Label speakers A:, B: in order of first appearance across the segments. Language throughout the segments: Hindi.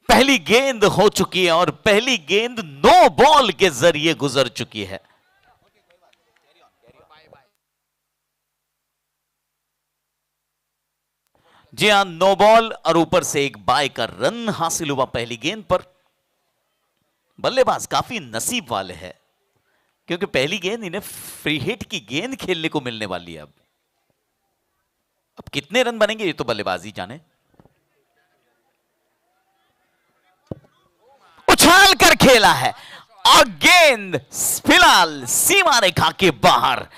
A: पहली गेंद हो चुकी है और पहली गेंद नो बॉल के जरिए गुजर चुकी है। जी हां, नो बॉल और ऊपर से एक बाय का रन हासिल हुआ पहली गेंद पर। बल्लेबाज काफी नसीब वाले हैं क्योंकि पहली गेंद इन्हें फ्री हिट की गेंद खेलने को मिलने वाली है। अब कितने रन बनेंगे ये तो बल्लेबाजी जाने। उछाल कर खेला है और गेंद फिलहाल सीमा रेखा के बाहर।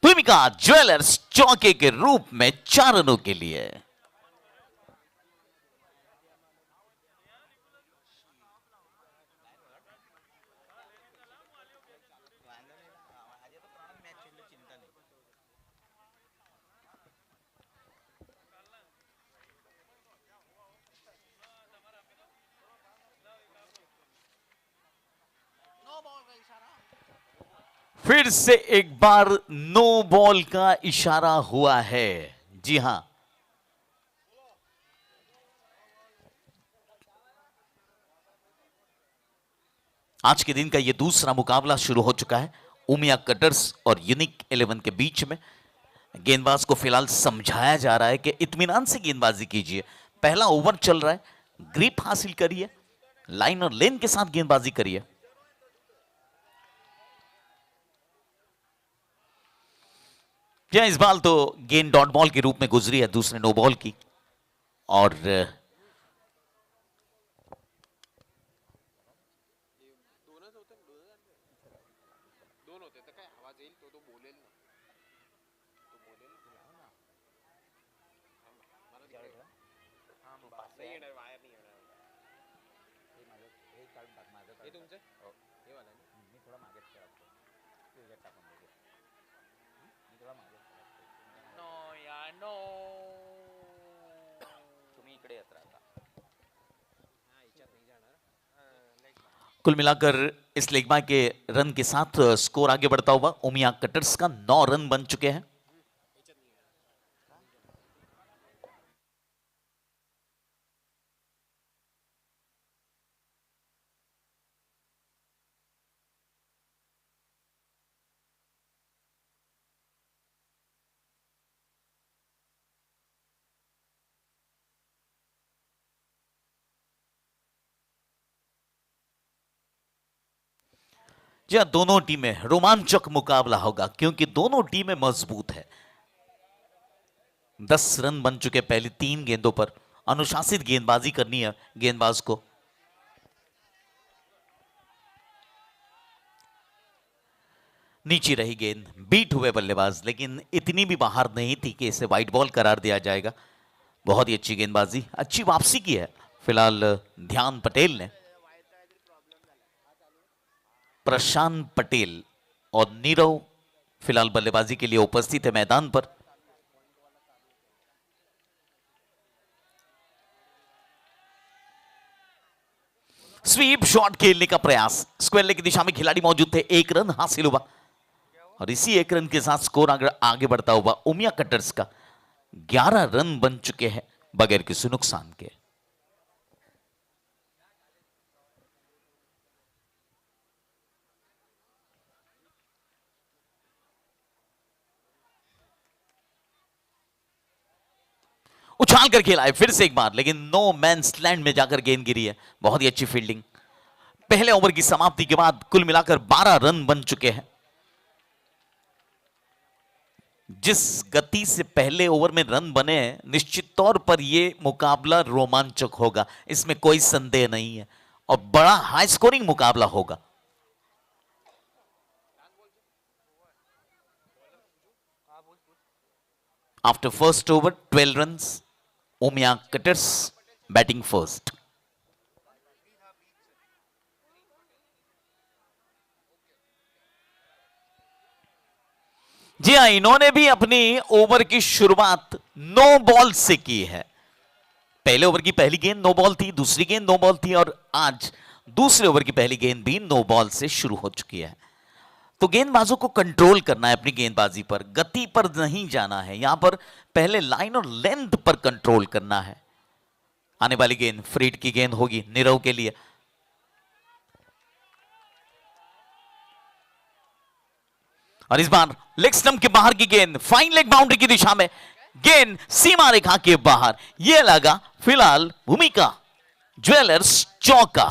A: भूमिका ज्वेलर्स चौके के रूप में 4 रनों के लिए। फिर से एक बार नो बॉल का इशारा हुआ है। जी हां, आज के दिन का यह दूसरा मुकाबला शुरू हो चुका है उमिया कटर्स और यूनिक 11 के बीच में। गेंदबाज को फिलहाल समझाया जा रहा है कि इत्मीनान से गेंदबाजी कीजिए, पहला ओवर चल रहा है, ग्रिप हासिल करिए, लाइन और लेन के साथ गेंदबाजी करिए। इस बाल तो गेंद डॉट बॉल के रूप में गुजरी है दूसरे नो बॉल की। और कुल मिलाकर इस लेगबाय के रन के साथ स्कोर आगे बढ़ता हुआ उमिया कटर्स का 9 रन बन चुके हैं। जी हाँ, दोनों टीमें रोमांचक मुकाबला होगा क्योंकि दोनों टीमें मजबूत है। 10 रन बन चुके पहली 3 गेंदों पर। अनुशासित गेंदबाजी करनी है गेंदबाज को। नीचे रही गेंद, बीट हुए बल्लेबाज, लेकिन इतनी भी बाहर नहीं थी कि इसे वाइड बॉल करार दिया जाएगा। बहुत ही अच्छी गेंदबाजी, अच्छी वापसी की है फिलहाल ध्यान पटेल ने। प्रशांत पटेल और नीरव फिलहाल बल्लेबाजी के लिए उपस्थित है मैदान पर। स्वीप शॉट खेलने का प्रयास, स्क्वायर लेग की दिशा में खिलाड़ी मौजूद थे, 1 रन हासिल हुआ और इसी 1 रन के साथ स्कोर आगे बढ़ता हुआ उमिया कटर्स का 11 रन बन चुके हैं बगैर किसी नुकसान के। उछाल कर खेला है फिर से एक बार, लेकिन नो मैंस लैंड में जाकर गेंद गिरी है। बहुत ही अच्छी फील्डिंग। पहले ओवर की समाप्ति के बाद कुल मिलाकर 12 रन बन चुके हैं। जिस गति से पहले ओवर में रन बने हैं, निश्चित तौर पर यह मुकाबला रोमांचक होगा, इसमें कोई संदेह नहीं है और बड़ा हाई स्कोरिंग मुकाबला होगा। After first over 12 runs, Umiya cutters batting first. जी हां, इन्होंने भी अपनी ओवर की शुरुआत नो बॉल से की है। पहले ओवर की पहली गेंद नो बॉल थी, दूसरी गेंद नो बॉल थी और आज दूसरे ओवर की पहली गेंद भी नो बॉल से शुरू हो चुकी है। तो गेंदबाजों को कंट्रोल करना है अपनी गेंदबाजी पर, गति पर नहीं जाना है। यहां पर पहले लाइन और लेंथ पर कंट्रोल करना है। आने वाली गेंद फ्रीड की गेंद होगी नीरव के लिए। और इस बार लेग स्टंप के बाहर की गेंद फाइन लेग बाउंड्री की दिशा में, गेंद सीमा रेखा के बाहर। यह लगा फिलहाल भूमिका ज्वेलर्स चौका।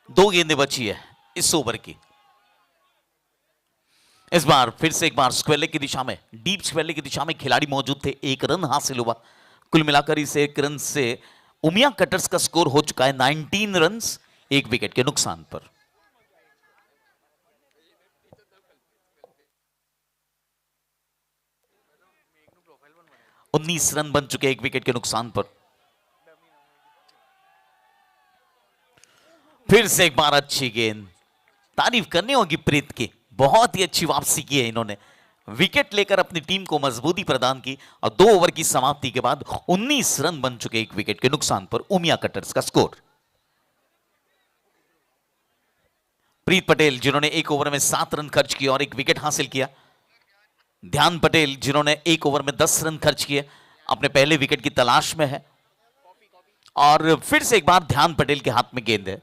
A: दो गेंदें बची है इस ओवर की। इस बार फिर से एक बार स्क्वेयर लेग की दिशा में, डीप स्क्वेयर लेग की दिशा में खिलाड़ी मौजूद थे। एक रन हासिल हुआ। कुल मिलाकर इस एक रन से उमिया कटर्स का स्कोर हो चुका है 19 रन्स, एक विकेट के नुकसान पर। उन्नीस रन बन चुके एक विकेट के नुकसान पर। फिर से एक बार अच्छी गेंद, तारीफ करनी होगी प्रीत की, बहुत ही अच्छी वापसी की है इन्होंने। विकेट लेकर अपनी टीम को मजबूती प्रदान की और 2 ओवर की समाप्ति के बाद 19 रन बन चुके एक विकेट के नुकसान पर उमिया कटर्स का स्कोर। प्रीत पटेल जिन्होंने एक ओवर में 7 रन खर्च किए और एक विकेट हासिल किया। ध्यान पटेल जिन्होंने एक ओवर में 10 रन खर्च किए, अपने पहले विकेट की तलाश में है। और फिर से एक बार ध्यान पटेल के हाथ में गेंद है।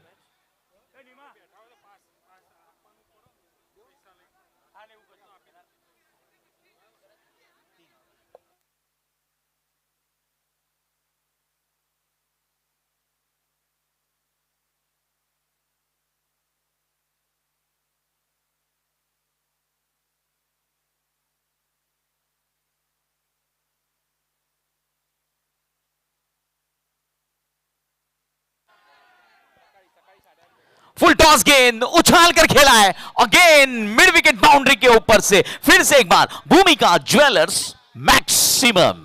A: फुल टॉस गेंद उछाल कर खेला है और गेंद मिड विकेट बाउंड्री के ऊपर से फिर से एक बार भूमिका ज्वेलर्स मैक्सिमम।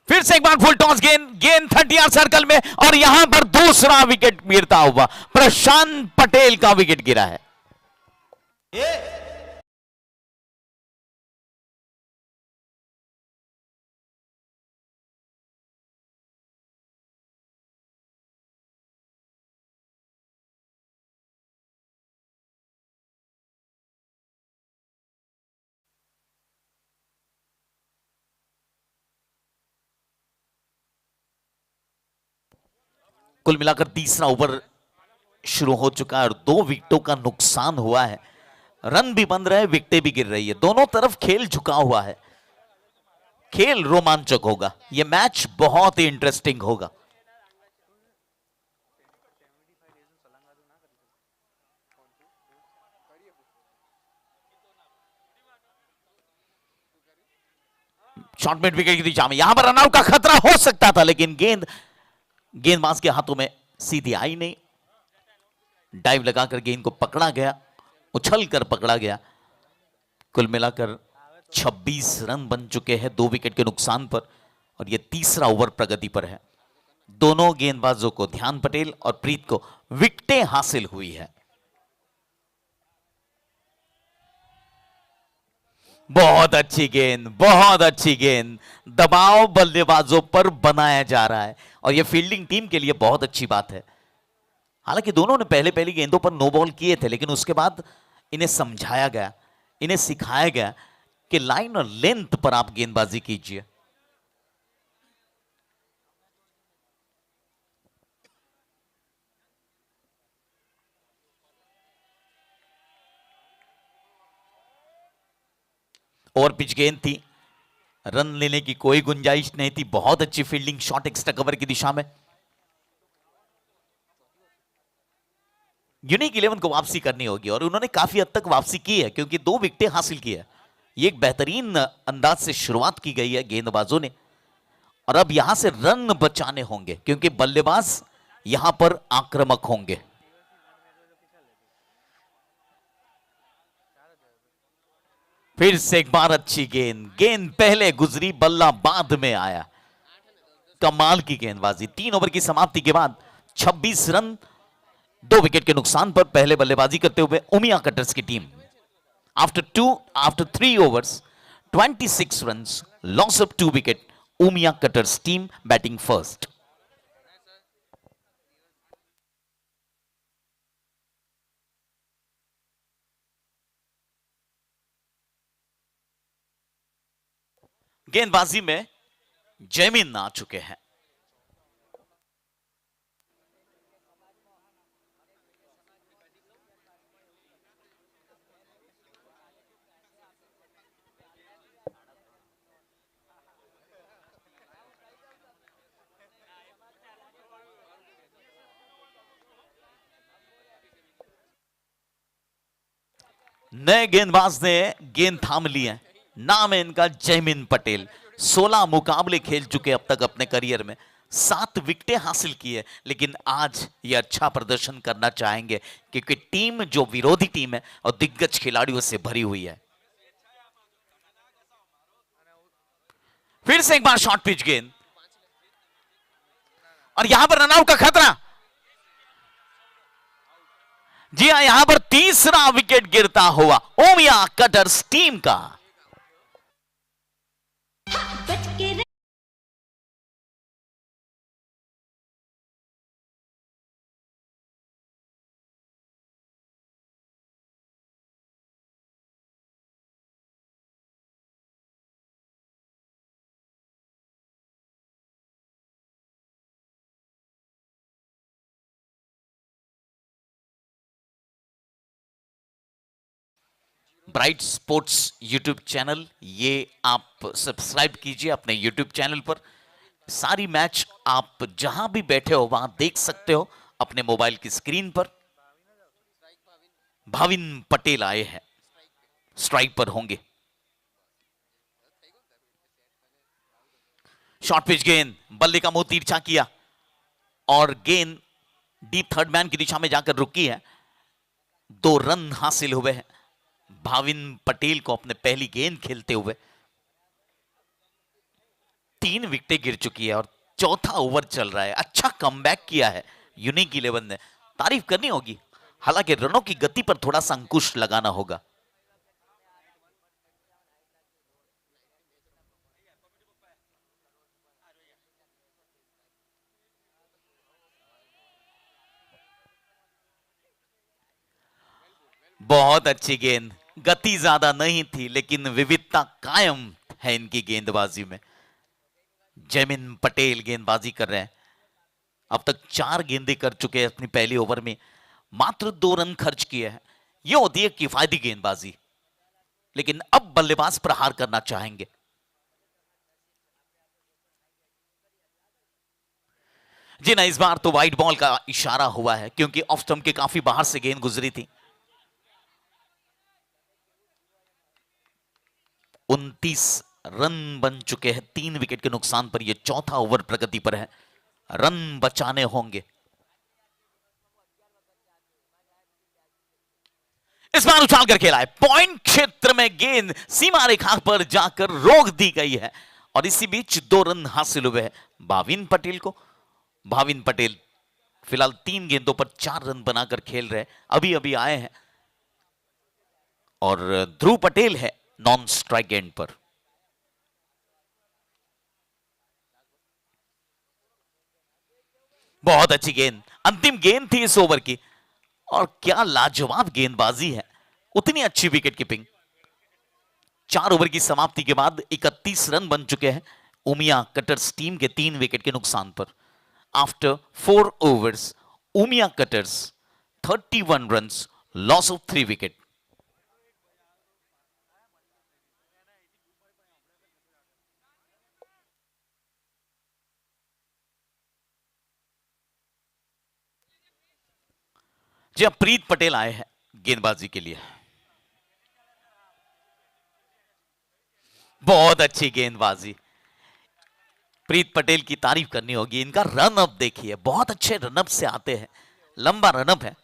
A: फिर से एक बार फुल टॉस गेंद, गेंद 30 यार्ड सर्कल में, और यहां पर दूसरा विकेट गिरता हुआ प्रशांत पटेल का विकेट गिरा है। कुल मिलाकर तीसरा ओवर शुरू हो चुका है और 2 विकेटों का नुकसान हुआ है। रन भी बन रहे हैं, विकेटें भी गिर रही है, दोनों तरफ खेल झुका हुआ है। खेल रोमांचक होगा, यह मैच बहुत ही इंटरेस्टिंग होगा। शॉर्ट मिड विकेट की दिशा में यहां पर रनआउट का खतरा हो सकता था, लेकिन गेंदबाज के हाथों में सीधी आई नहीं। डाइव लगाकर गेंद को पकड़ा गया, उछल कर पकड़ा गया। कुल मिलाकर 26 रन बन चुके हैं 2 विकेट के नुकसान पर, और यह तीसरा ओवर प्रगति पर है। दोनों गेंदबाजों को, ध्यान पटेल और प्रीत को, विकेटें हासिल हुई है। बहुत अच्छी गेंद, बहुत अच्छी गेंद, दबाव बल्लेबाजों पर बनाया जा रहा है, और यह फील्डिंग टीम के लिए बहुत अच्छी बात है। हालांकि दोनों ने पहली गेंदों पर नो बॉल किए थे, लेकिन उसके बाद इन्हें समझाया गया, इन्हें सिखाया गया कि लाइन और लेंथ पर आप गेंदबाजी कीजिए। और पिच गेंद थी, रन लेने की कोई गुंजाइश नहीं थी। बहुत अच्छी फील्डिंग, शॉट एक्स्ट्रा कवर की दिशा में। यूनिक 11 को वापसी करनी होगी, और उन्होंने काफी हद तक वापसी की है, क्योंकि 2 विकेटें हासिल की है। ये एक बेहतरीन अंदाज से शुरुआत की गई है गेंदबाजों ने, और अब यहां से रन बचाने होंगे, क्योंकि बल्लेबाज यहां पर आक्रामक होंगे। फिर से एक बार अच्छी गेंद, गेंद पहले गुजरी, बल्ला बाद में आया। कमाल की गेंदबाजी। 3 ओवर की समाप्ति के बाद 26 रन 2 विकेट के नुकसान पर पहले बल्लेबाजी करते हुए उमिया कटर्स की team. After 3 overs, 26 runs, loss of 2 wicket, Umiya cutters team batting first. गेंदबाजी में जैमिन आ चुके हैं। नए गेंदबाज ने गेंद थाम ली है। नाम है इनका जैमिन पटेल। 16 मुकाबले खेल चुके अब तक अपने करियर में, 7 विकेटें हासिल की है, लेकिन आज ये अच्छा प्रदर्शन करना चाहेंगे, क्योंकि टीम जो विरोधी टीम है और दिग्गज खिलाड़ियों से भरी हुई है। फिर से एक बार शॉर्ट पिच गेंद, और यहां पर रनआउट का खतरा। जी हां, यहां पर तीसरा विकेट गिरता हुआ उमिया कटर्स टीम का। ब्राइट स्पोर्ट्स यूट्यूब चैनल, ये आप सब्सक्राइब कीजिए अपने यूट्यूब चैनल पर। सारी मैच आप जहां भी बैठे हो वहां देख सकते हो अपने मोबाइल की स्क्रीन पर। भाविन पटेल आए हैं, स्ट्राइक पर होंगे। शॉर्ट पिच गेंद, बल्ले का मुंह तिरछा किया, और गेंद डीप थर्ड मैन की दिशा में जाकर रुकी है। 2 रन हासिल हुए हैं भाविन पटेल को अपने पहली गेंद खेलते हुए। 3 विकेटें गिर चुकी है और चौथा ओवर चल रहा है। अच्छा कमबैक किया है यूनिक 11 ने, तारीफ करनी होगी। हालांकि रनों की गति पर थोड़ा सा अंकुश लगाना होगा। बहुत अच्छी गेंद, गति ज्यादा नहीं थी लेकिन विविधता कायम है इनकी गेंदबाजी में। जैमिन पटेल गेंदबाजी कर रहे हैं। अब तक 4 गेंदें कर चुके हैं अपनी पहली ओवर में, मात्र 2 रन खर्च किए हैं। यह होती है किफायती गेंदबाजी। लेकिन अब बल्लेबाज प्रहार करना चाहेंगे। जी ना, इस बार तो वाइड बॉल का इशारा हुआ है क्योंकि ऑफ स्टंप के काफी बाहर से गेंद गुजरी थी। 29 रन बन चुके हैं 3 विकेट के नुकसान पर। यह चौथा ओवर प्रगति पर है, रन बचाने होंगे। इस बार उछाल कर खेला है, पॉइंट क्षेत्र में गेंद सीमा रेखा पर जाकर रोक दी गई है और इसी बीच 2 रन हासिल हुए हैं भाविन पटेल को। भाविन पटेल फिलहाल 3 गेंदों पर 4 रन बनाकर खेल रहे हैं, अभी अभी आए हैं। और ध्रुव पटेल है नॉन स्ट्राइक एंड पर। बहुत अच्छी गेंद, अंतिम गेंद थी इस ओवर की और क्या लाजवाब गेंदबाजी है, उतनी अच्छी विकेट कीपिंग। 4 ओवर की समाप्ति के बाद 31 रन बन चुके हैं उमिया कटर्स टीम के 3 विकेट के नुकसान पर। After 4 overs, Umiya cutters 31 runs, loss of 3 wicket. जी अब प्रीत पटेल आए हैं गेंदबाजी के लिए। बहुत अच्छी गेंदबाजी, प्रीत पटेल की तारीफ करनी होगी। इनका रनअप देखिए, बहुत अच्छे रनअप से आते हैं, लंबा रनअप है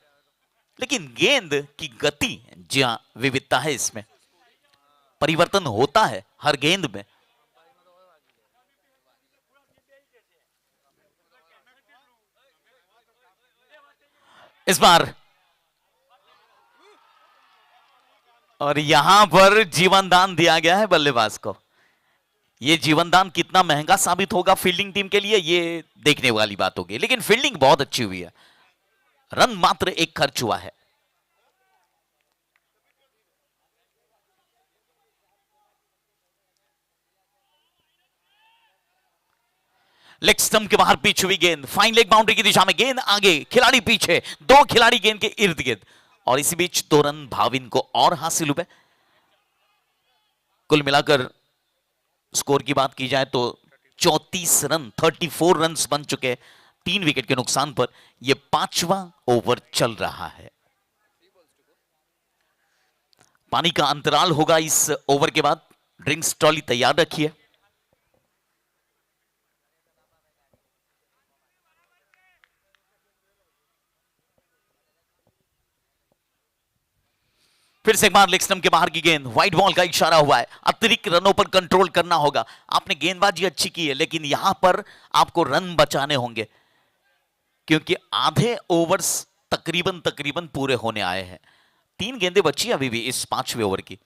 A: लेकिन गेंद की गति, जी हां विविधता है इसमें, परिवर्तन होता है हर गेंद में। इस बार और यहां पर जीवन दान दिया गया है बल्लेबाज को। ये जीवन दान कितना महंगा साबित होगा फील्डिंग टीम के लिए, ये देखने वाली बात होगी। लेकिन फील्डिंग बहुत अच्छी हुई है, रन मात्र 1 खर्च हुआ है। लेग स्टंप के बाहर पिच हुई गेंद, फाइन लेग बाउंड्री की दिशा में गेंद आगे, खिलाड़ी पीछे, 2 खिलाड़ी गेंद के इर्द गिर्द और इसी बीच 2 रन भाविन को और हासिल हुए। कुल मिलाकर स्कोर की बात की जाए तो 34 रन, 34 रन बन चुके 3 विकेट के नुकसान पर। यह 5वां ओवर चल रहा है। पानी का अंतराल होगा इस ओवर के बाद, ड्रिंक्स ट्रॉली तैयार रखिए। फिर से एक बार लेग स्टंप के बाहर की गेंद, व्हाइट बॉल का इशारा हुआ है, अतिरिक्त रनों पर कंट्रोल करना होगा। आपने गेंदबाजी अच्छी की है लेकिन यहां पर आपको रन बचाने होंगे क्योंकि आधे ओवर्स तकरीबन पूरे होने आए हैं। 3 गेंदें बची अभी भी इस 5वें ओवर की।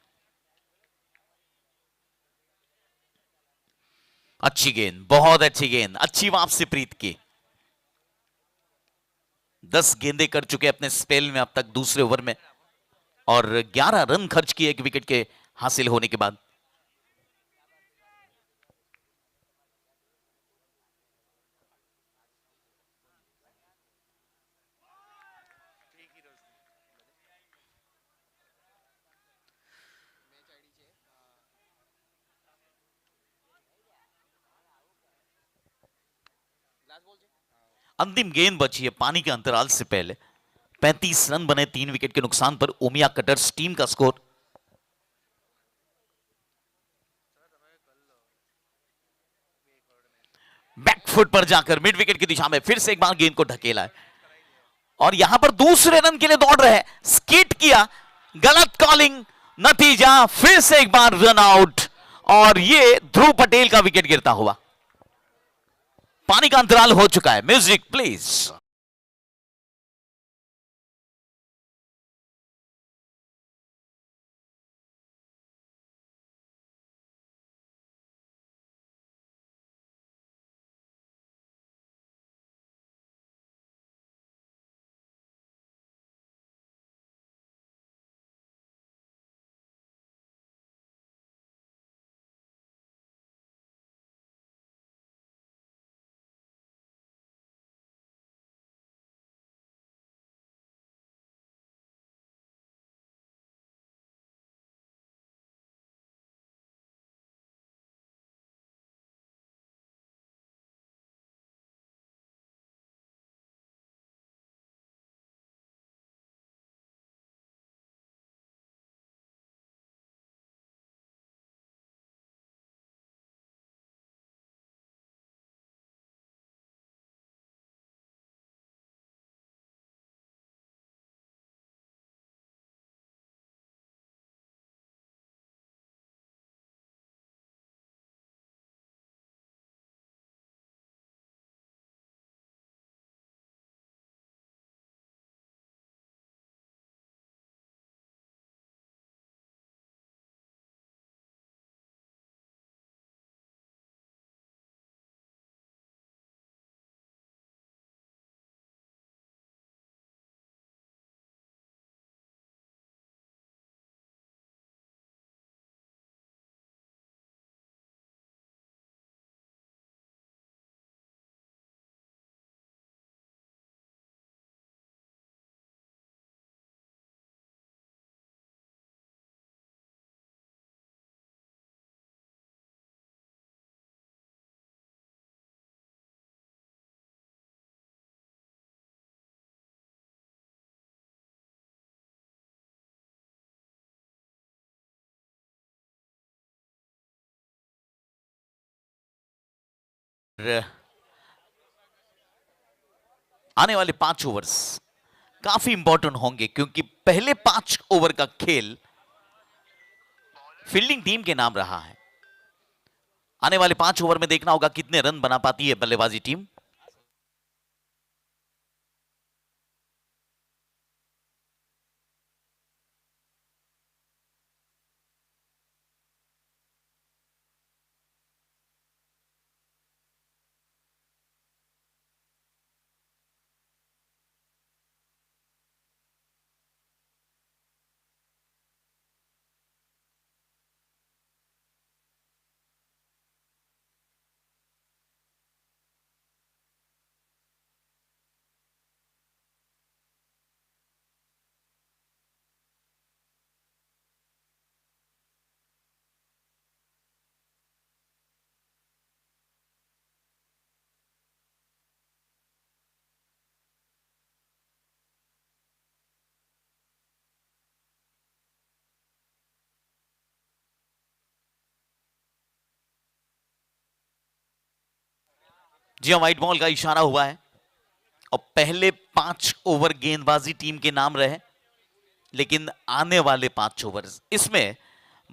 A: अच्छी गेंद, बहुत अच्छी गेंद, अच्छी वापसी प्रीत की। 10 गेंदें कर चुके अपने स्पेल में अब तक दूसरे ओवर में और 11 रन खर्च किए 1 विकेट के हासिल होने के बाद। अंतिम गेंद बची है पानी के अंतराल से पहले। 35 रन बने 3 विकेट के नुकसान पर। उमिया कटर्स टीम का स्कोर। बैकफुट पर जाकर मिड विकेट की दिशा में फिर से एक बार गेंद को ढकेला है और यहां पर दूसरे रन के लिए दौड़ रहे हैं, स्किट किया, गलत कॉलिंग, नतीजा फिर से एक बार रन आउट और ये ध्रुव पटेल का विकेट गिरता हुआ। पानी का अंतराल हो चुका है। Music please. आने वाले 5 ओवर्स काफी इंपॉर्टेंट होंगे, क्योंकि पहले 5 ओवर का खेल फील्डिंग टीम के नाम रहा है। आने वाले 5 ओवर में देखना होगा कितने रन बना पाती है बल्लेबाजी टीम। जी हाँ, व्हाइट बॉल का इशारा हुआ है और पहले 5 ओवर गेंदबाजी टीम के नाम रहे, लेकिन आने वाले 5 ओवर इसमें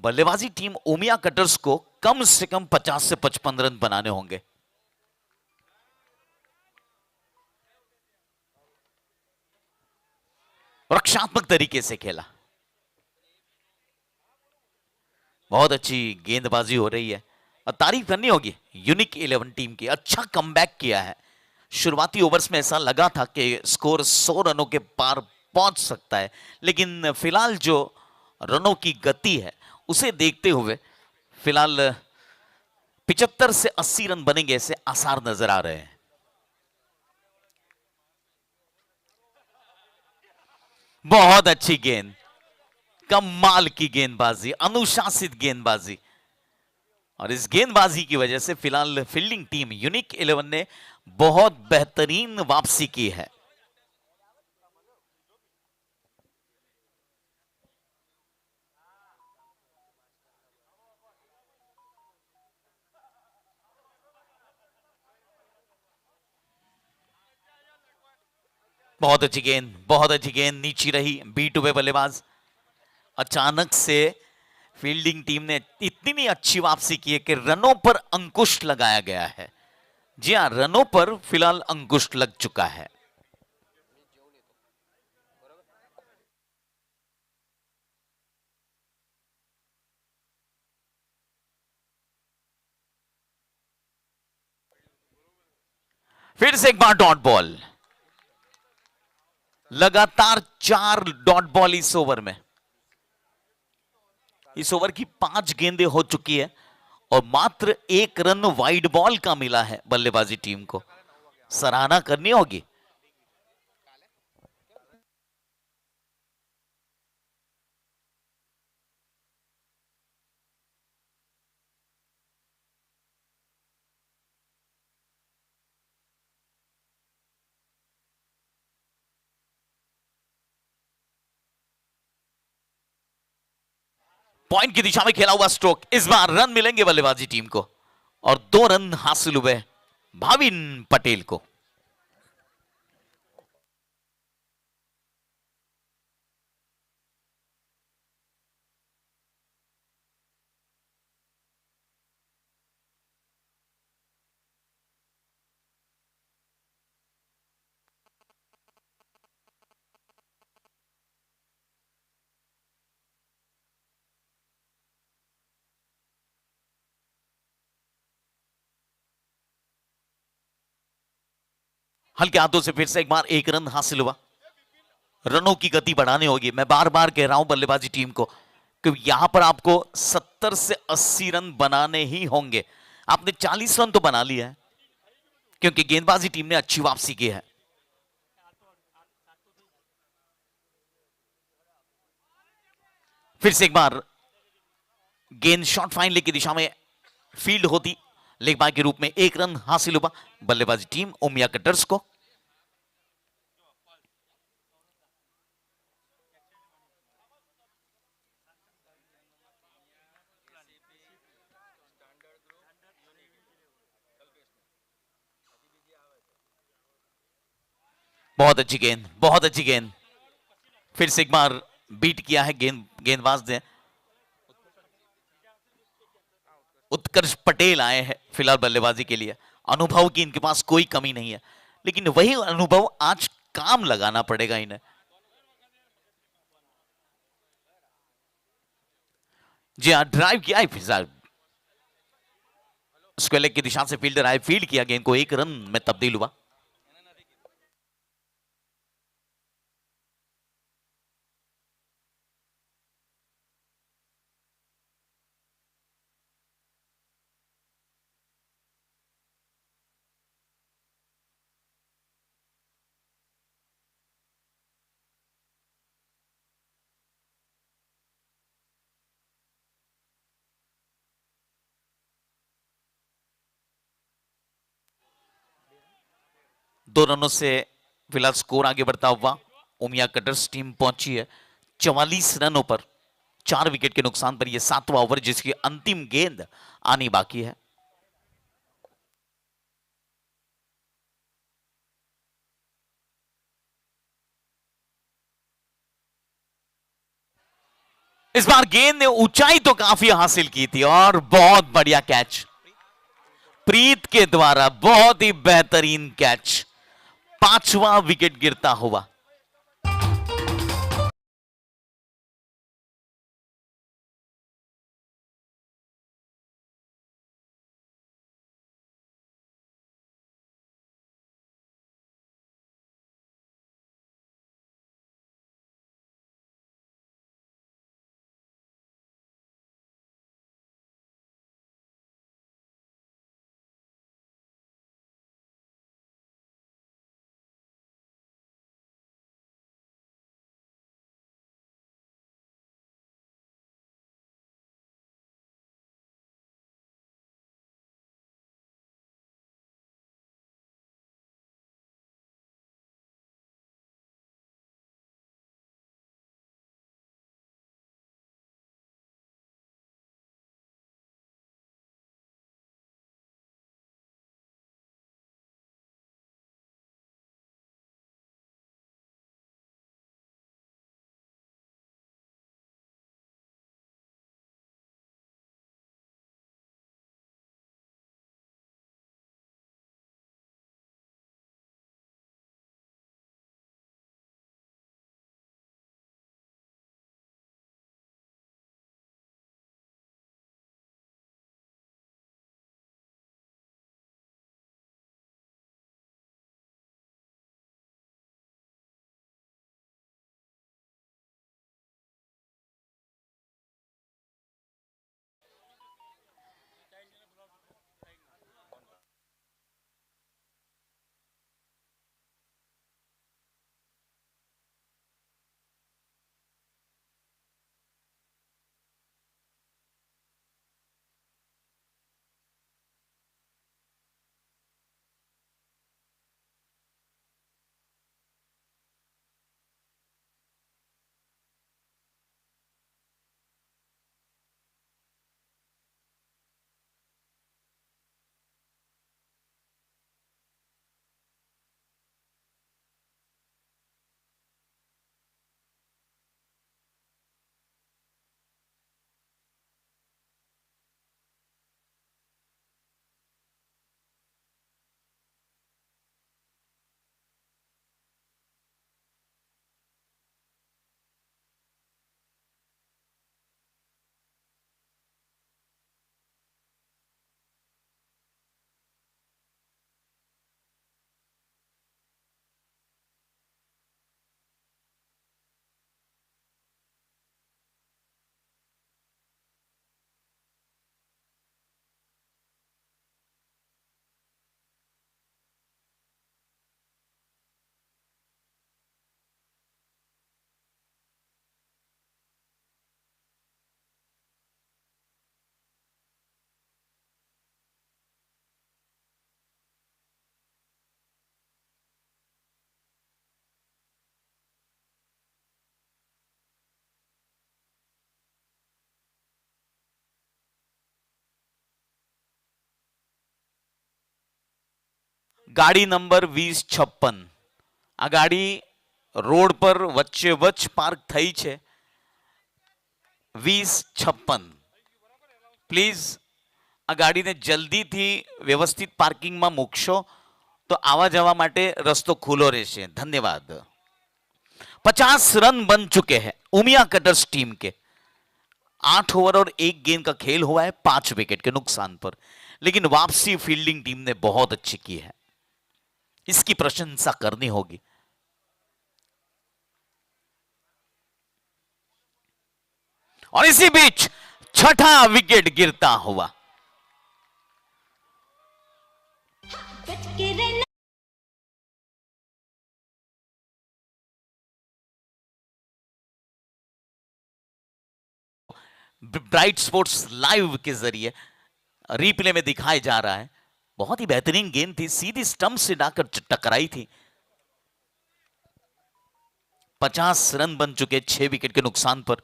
A: बल्लेबाजी टीम ओमिया कटर्स को कम से कम 50 से 55 रन बनाने होंगे। रक्षात्मक तरीके से खेला, बहुत अच्छी गेंदबाजी हो रही है और तारीफ करनी होगी यूनिक 11 टीम की। अच्छा कमबैक किया है। शुरुआती ओवर्स में ऐसा लगा था कि स्कोर 100 रनों के पार पहुंच सकता है, लेकिन फिलहाल जो रनों की गति है उसे देखते हुए फिलहाल 75 से 80 रन बनेंगे ऐसे आसार नजर आ रहे हैं। बहुत अच्छी गेंद, कमाल की गेंदबाजी, अनुशासित गेंदबाजी, और इस गेंदबाजी की वजह से फिलहाल फील्डिंग टीम यूनिक 11 ने बहुत बेहतरीन वापसी की है। बहुत अच्छी गेंद, बहुत अच्छी गेंद, नीची रही, बीट हुए बल्लेबाज। अचानक से फील्डिंग टीम ने इतनी अच्छी वापसी की है कि रनों पर अंकुश लगाया गया है। जी हां, रनों पर फिलहाल अंकुश लग चुका है। फिर से एक बार डॉट बॉल, लगातार 4 डॉट बॉल इस ओवर में। इस ओवर की 5 गेंदें हो चुकी है और मात्र 1 रन वाइड बॉल का मिला है बल्लेबाजी टीम को। सराहना करनी होगी। पॉइंट की दिशा में खेला हुआ स्ट्रोक, इस बार रन मिलेंगे बल्लेबाजी टीम को और 2 रन हासिल हुए भाविन पटेल को। हल्के हाथों से फिर से एक बार 1 रन हासिल हुआ। रनों की गति बढ़ानी होगी। मैं बार बार कह रहा हूं बल्लेबाजी टीम को कि यहां पर आपको 70 से 80 रन बनाने ही होंगे। आपने 40 रन तो बना लिया है क्योंकि गेंदबाजी टीम ने अच्छी वापसी की है। फिर से एक बार गेंद शॉर्ट फाइनल की दिशा में फील्ड होती, लेग बाय के रूप में 1 रन हासिल हुआ बल्लेबाजी टीम उमिया कटर्स को। बहुत अच्छी गेंद, बहुत अच्छी गेंद। फिर से एक बार बीट किया है गेंदबाज ने। उत्कर्ष पटेल आए हैं फिलहाल बल्लेबाजी के लिए। अनुभव की इनके पास कोई कमी नहीं है, लेकिन वही अनुभव आज काम लगाना पड़ेगा इन्हें। जी हाँ, ड्राइव किया है फिलहाल। स्क्वायर लेग की दिशा से फील्डर आए, फील्ड किया, गेंद को 1 रन में तब्दील हुआ। दो रनों से फिलहाल स्कोर आगे बढ़ता हुआ उमिया कटर्स टीम पहुंची है 44 रनों पर। 4 विकेट के नुकसान पर यह 7वां ओवर जिसकी अंतिम गेंद आनी बाकी है। इस बार गेंद ने ऊंचाई तो काफी हासिल की थी और बहुत बढ़िया कैच प्रीत के द्वारा, बहुत ही बेहतरीन कैच। 5वां विकेट गिरता हुआ। ગાડી નંબર 2056 આ ગાડી રોડ પર વચ્ચે વચ્ચ પાર્ક થઈ છે 2056 પ્લીઝ આ ગાડીને જલ્દીથી વ્યવસ્થિત પાર્કિંગમાં મૂકશો તો આવા જવા માટે રસ્તો ખુલ્લો રહેશે ધન્યવાદ 50 रन बन चुके हैं उमिया कटर्स टीम के 8 ओवर और 1 गेंद का खेल हुआ है 5 विकेट के नुकसान पर लेकिन वापसी फील्डिंग टीम ने बहुत अच्छी की है इसकी प्रशंसा करनी होगी और इसी बीच छठा विकेट गिरता हुआ ब्राइट स्पोर्ट्स लाइव के जरिए रिप्ले में दिखाया जा रहा है बहुत ही बेहतरीन गेंद थी सीधी स्टंप से डाकर टकराई थी 50 रन बन चुके 6 विकेट के नुकसान पर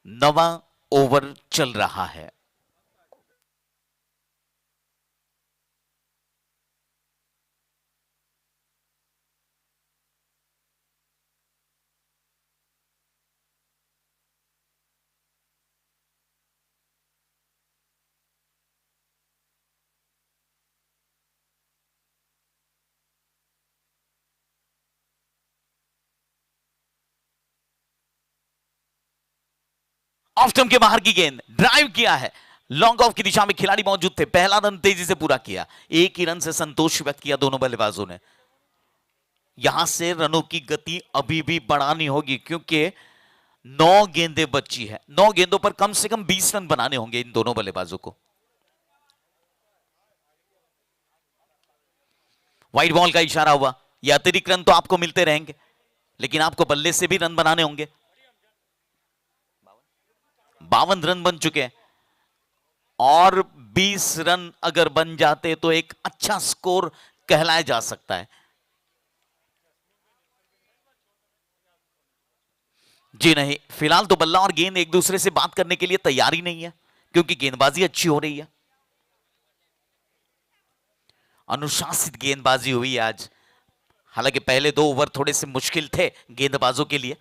A: 9वां ओवर चल रहा है ऑफ स्टंप के बाहर की गेंद ड्राइव किया है लॉन्ग ऑफ की दिशा में खिलाड़ी मौजूद थे पहला रन तेजी से पूरा किया एक ही रन से संतोष व्यक्त किया दोनों बल्लेबाजों ने यहां से रनों की गति अभी भी बढ़ानी होगी क्योंकि 9 गेंदें बची है 9 गेंदों पर कम से कम 20 रन बनाने होंगे इन दोनों बल्लेबाजों को व्हाइट बॉल का इशारा हुआ यह अतिरिक्त रन तो आपको मिलते रहेंगे लेकिन आपको बल्ले से भी रन बनाने होंगे 52 रन बन चुके हैं और 20 रन अगर बन जाते तो एक अच्छा स्कोर कहलाया जा सकता है जी नहीं फिलहाल तो बल्ला और गेंद एक दूसरे से बात करने के लिए तैयार ही नहीं है क्योंकि गेंदबाजी अच्छी हो रही है अनुशासित गेंदबाजी हुई आज हालांकि पहले 2 ओवर थोड़े से मुश्किल थे गेंदबाजों के लिए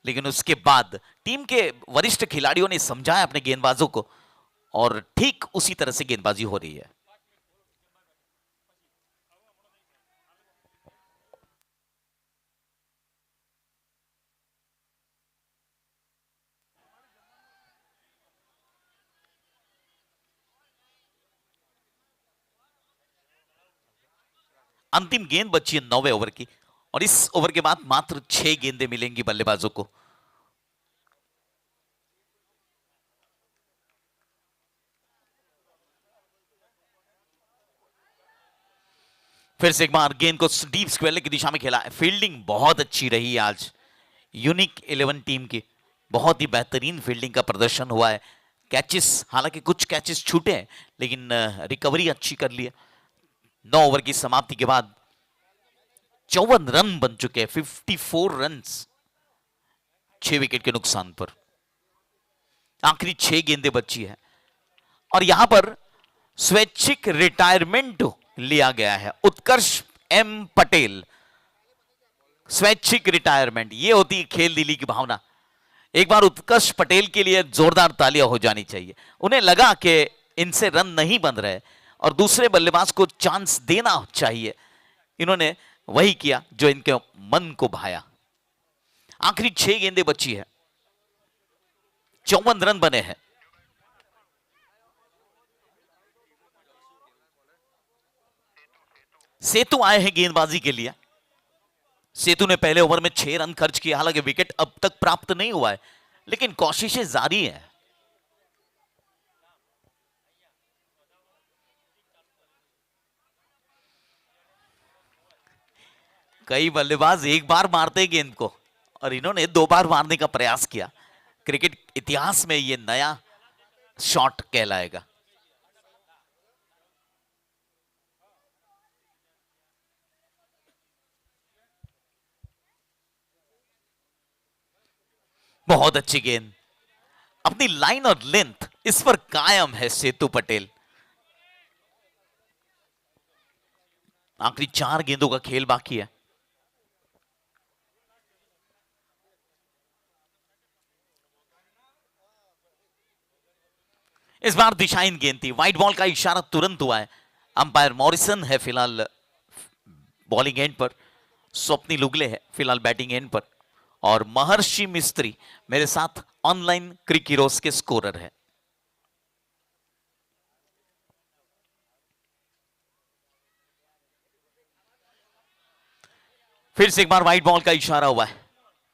A: लेकिन उसके बाद टीम के वरिष्ठ खिलाड़ियों ने समझाया अपने गेंदबाजों को और ठीक उसी तरह से गेंदबाजी हो रही है अंतिम गेंद बची है 9वें ओवर की और इस ओवर के बाद मात्र 6 गेंदें मिलेंगी बल्लेबाजों को फिर से एक बार गेंद को डीप स्क्वेयर की दिशा में खेला फील्डिंग बहुत अच्छी रही आज यूनिक 11 टीम की बहुत ही बेहतरीन फील्डिंग का प्रदर्शन हुआ है कैचेस हालांकि कुछ कैचेस छूटे हैं लेकिन रिकवरी अच्छी कर ली है 9 ओवर की समाप्ति के बाद 54 रन बन चुके हैं 54 रन 6 विकेट के नुकसान पर आखिरी 6 गेंदें बची है और यहां पर स्वैच्छिक रिटायरमेंट लिया गया है उत्कर्ष एम पटेल स्वैच्छिक रिटायरमेंट ये होती है खेल दिली की भावना एक बार उत्कर्ष पटेल के लिए जोरदार तालियां हो जानी चाहिए उन्हें लगा कि इनसे रन नहीं बन रहे और दूसरे बल्लेबाज को चांस देना चाहिए इन्होंने वही किया जो इनके मन को भाया आखिरी 6 गेंदें बची है 54 रन बने हैं सेतु आए हैं गेंदबाजी के लिए सेतु ने पहले ओवर में 6 रन खर्च किए हालांकि विकेट अब तक प्राप्त नहीं हुआ है लेकिन कोशिशें जारी है कई बल्लेबाज एक बार मारते हैं गेंद को और इन्होंने 2 बार मारने का प्रयास किया क्रिकेट इतिहास में यह नया शॉट कहलाएगा बहुत अच्छी गेंद अपनी लाइन और लेंथ इस पर कायम है सेतु पटेल आखिरी 4 गेंदों का खेल बाकी है। इस बार दिशाहीन गेंद थी, व्हाइट बॉल का इशारा तुरंत हुआ है। अंपायर मॉरिसन है फिलहाल बॉलिंग एंड पर, स्वप्नी लुगले है फिलहाल बैटिंग एंड पर, और महर्षि मिस्त्री मेरे साथ ऑनलाइन क्रिक हीरोज के स्कोरर है। फिर से एक बार व्हाइट बॉल का इशारा हुआ है।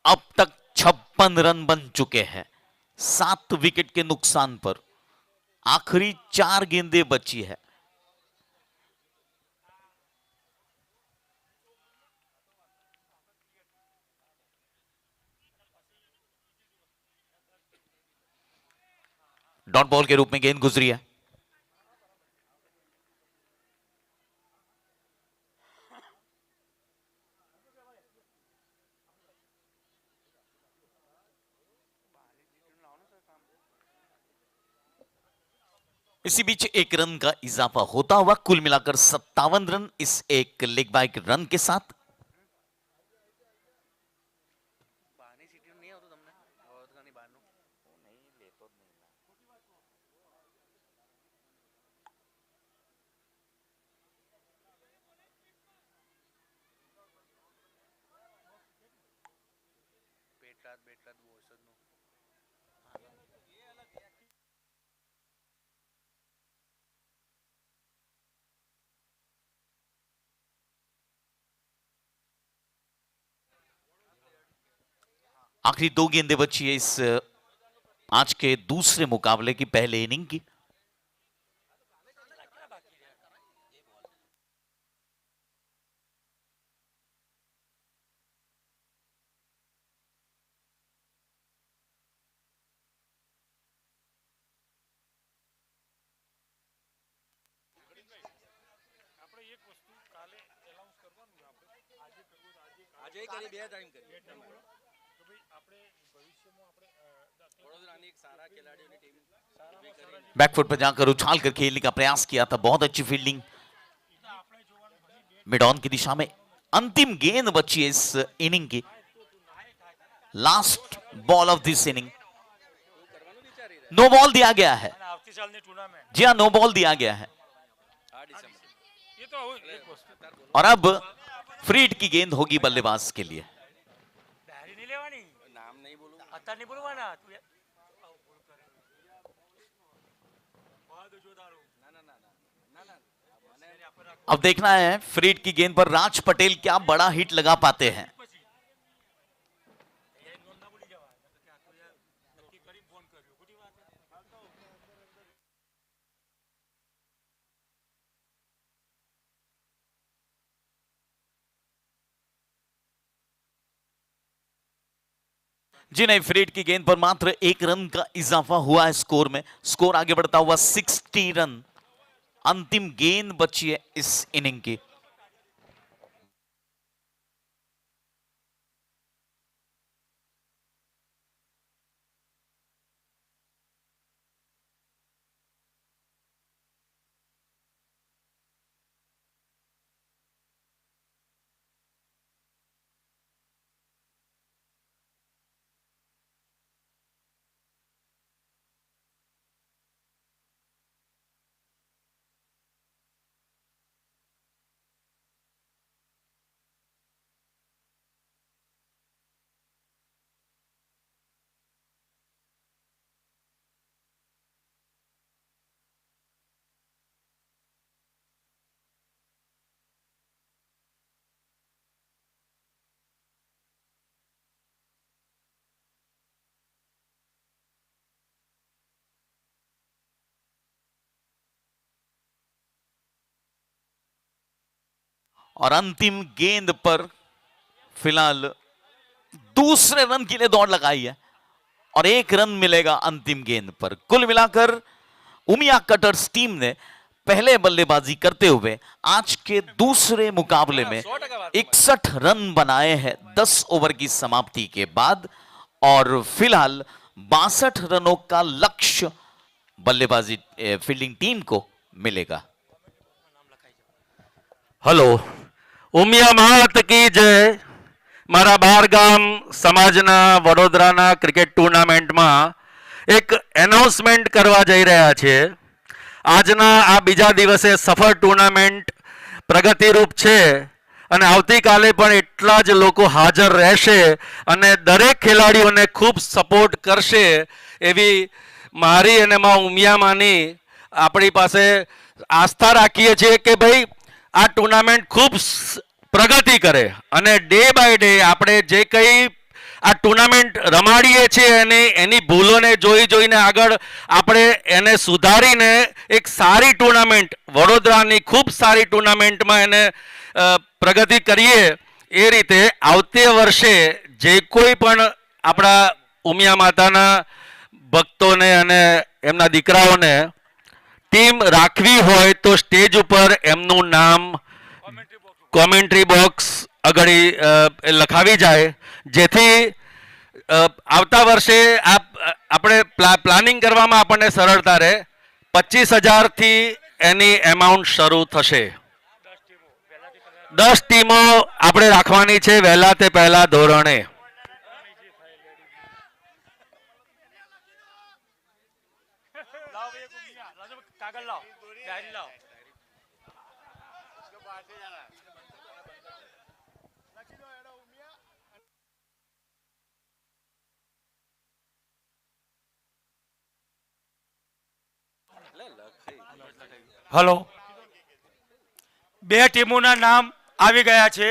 A: अब तक 56 रन बन चुके हैं 7 विकेट के नुकसान पर। आखिरी 4 गेंदें बची है। डॉट बॉल के रूप में गेंद गुजरी है। इसी बीच 1 रन का इजाफा होता हुआ कुल मिलाकर 57 रन इस एक लेग बाइक रन के साथ। आखिरी 2 गेंदें बची है इस आज के दूसरे मुकाबले की पहले इनिंग की। बैकफुट पर जाकर उछाल कर खेलने का प्रयास किया था, बहुत अच्छी फील्डिंग मिड ऑन की दिशा में। अंतिम गेंद बची है इस इनिंग की, last ball of this inning. No ball दिया गया है। जी हाँ, नो बॉल दिया गया है। और अब फ्रीड की गेंद होगी बल्लेबाज के लिए। अब देखना है फ्रीड की गेंद पर राज पटेल क्या बड़ा हिट लगा पाते हैं। जी नहीं, फ्रीड की गेंद पर मात्र 1 रन का इजाफा हुआ है स्कोर में। स्कोर आगे बढ़ता हुआ 60 रन। अंतिम गेंद बची है इस इनिंग की। और अंतिम गेंद पर फिलहाल दूसरे रन के लिए दौड़ लगाई है और 1 रन मिलेगा अंतिम गेंद पर। कुल मिलाकर उमिया कटर्स टीम ने पहले बल्लेबाजी करते हुए आज के दूसरे मुकाबले में 61 रन बनाए हैं 10 ओवर की समाप्ति के बाद, और फिलहाल 62 रनों का लक्ष्य बल्लेबाजी फील्डिंग टीम को मिलेगा।
B: હલો, ઉમિયા માત કી જય. મારા બાર ગામ સમાજના વડોદરાના ક્રિકેટ ટુર્નામેન્ટમાં એક એનાઉન્સમેન્ટ કરવા જઈ રહ્યા છે. આજના આ બીજા દિવસે સફળ ટુર્નામેન્ટ પ્રગતિરૂપ છે અને આવતીકાલે પણ એટલા જ લોકો હાજર રહેશે અને દરેક ખેલાડીઓને ખૂબ સપોર્ટ કરશે એવી મારી અને માં ઉમિયામાંની આપણી પાસે આસ્થા રાખીએ છીએ કે ભાઈ આ ટુર્નામેન્ટ ખૂબ પ્રગતિ કરે અને ડે બાય ડે આપણે જે કંઈ આ ટુર્નામેન્ટ રમાડીએ છીએ અને એની ભૂલોને જોઈને આગળ આપણે એને સુધારીને એક સારી ટુર્નામેન્ટ વડોદરાની ખૂબ સારી ટુર્નામેન્ટમાં એને પ્રગતિ કરીએ એ રીતે આવતે વર્ષે જે કોઈ પણ આપણા ઉમિયા માતાના ભક્તોને અને એમના દીકરાઓને ટીમ રાખવી હોય તો સ્ટેજ ઉપર એમનું નામ કોમેન્ટ્રી બોક્સ આગળ લખાવી જાય, જેથી આવતા વર્ષે આપણે પ્લાનિંગ કરવામાં આપણને સરળતા રહે. 25,000થી એની એમાઉન્ટ શરૂ થશે. 10 ટીમો આપણે રાખવાની છે વહેલા તે પહેલા ધોરણે.
C: હલો, બે ટીમોના નામ આવી ગયા છે.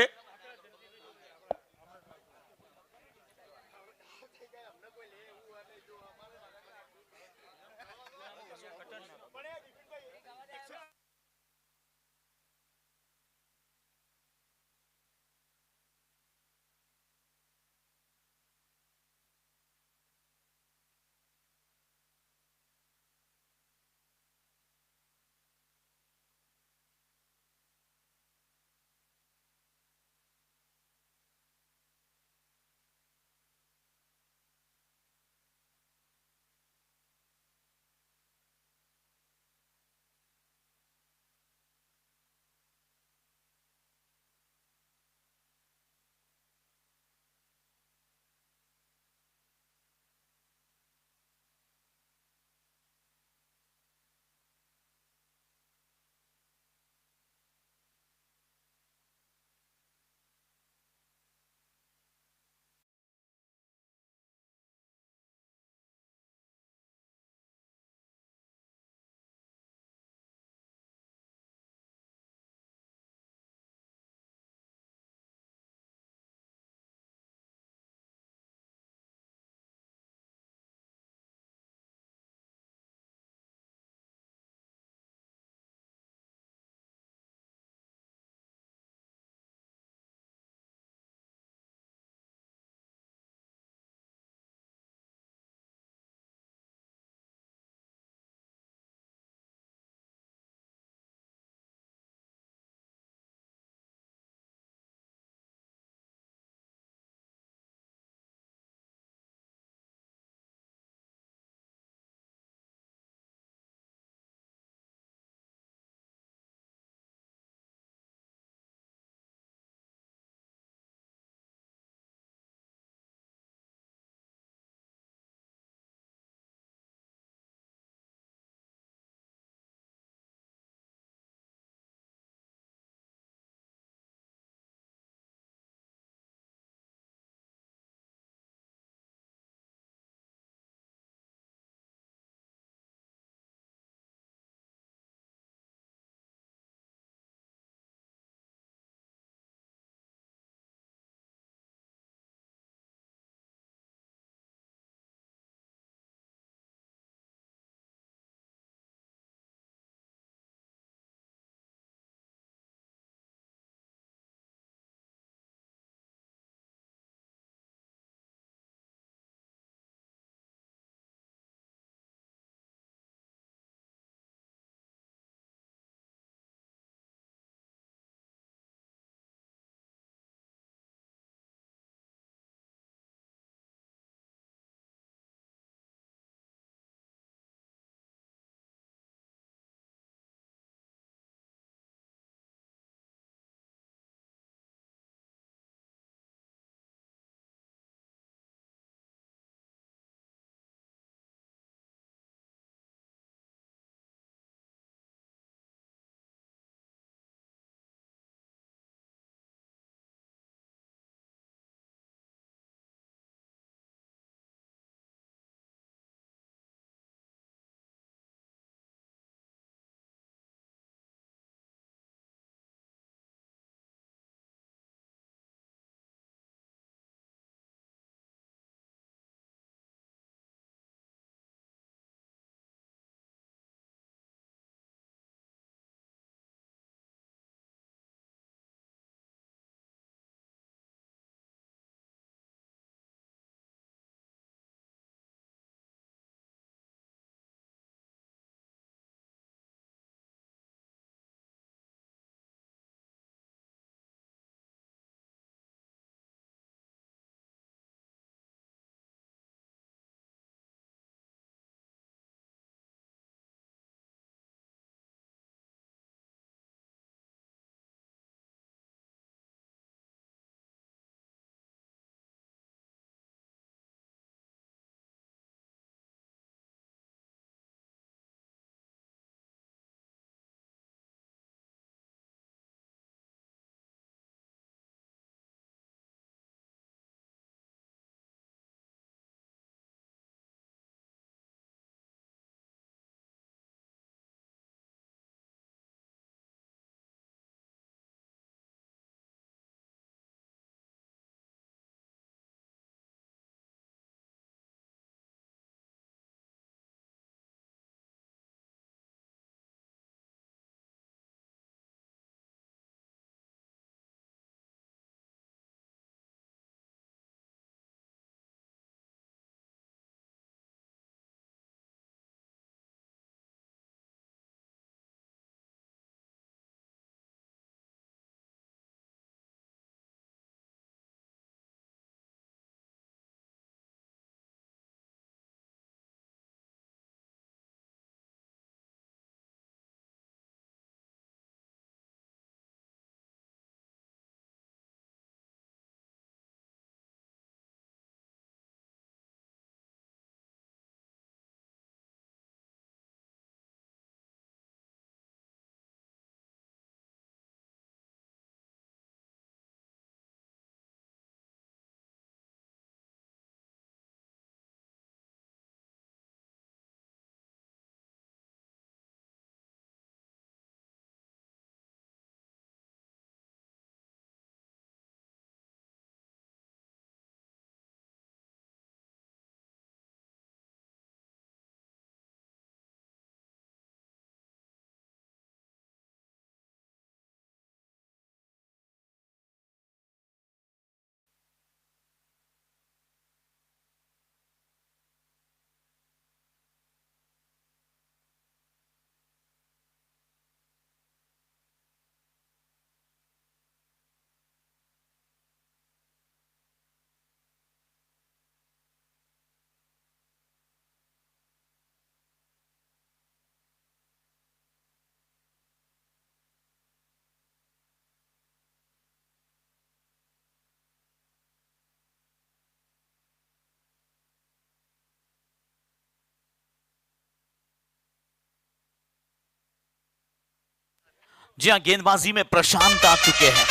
A: जी हां, गेंदबाजी में प्रशांत आ चुके हैं।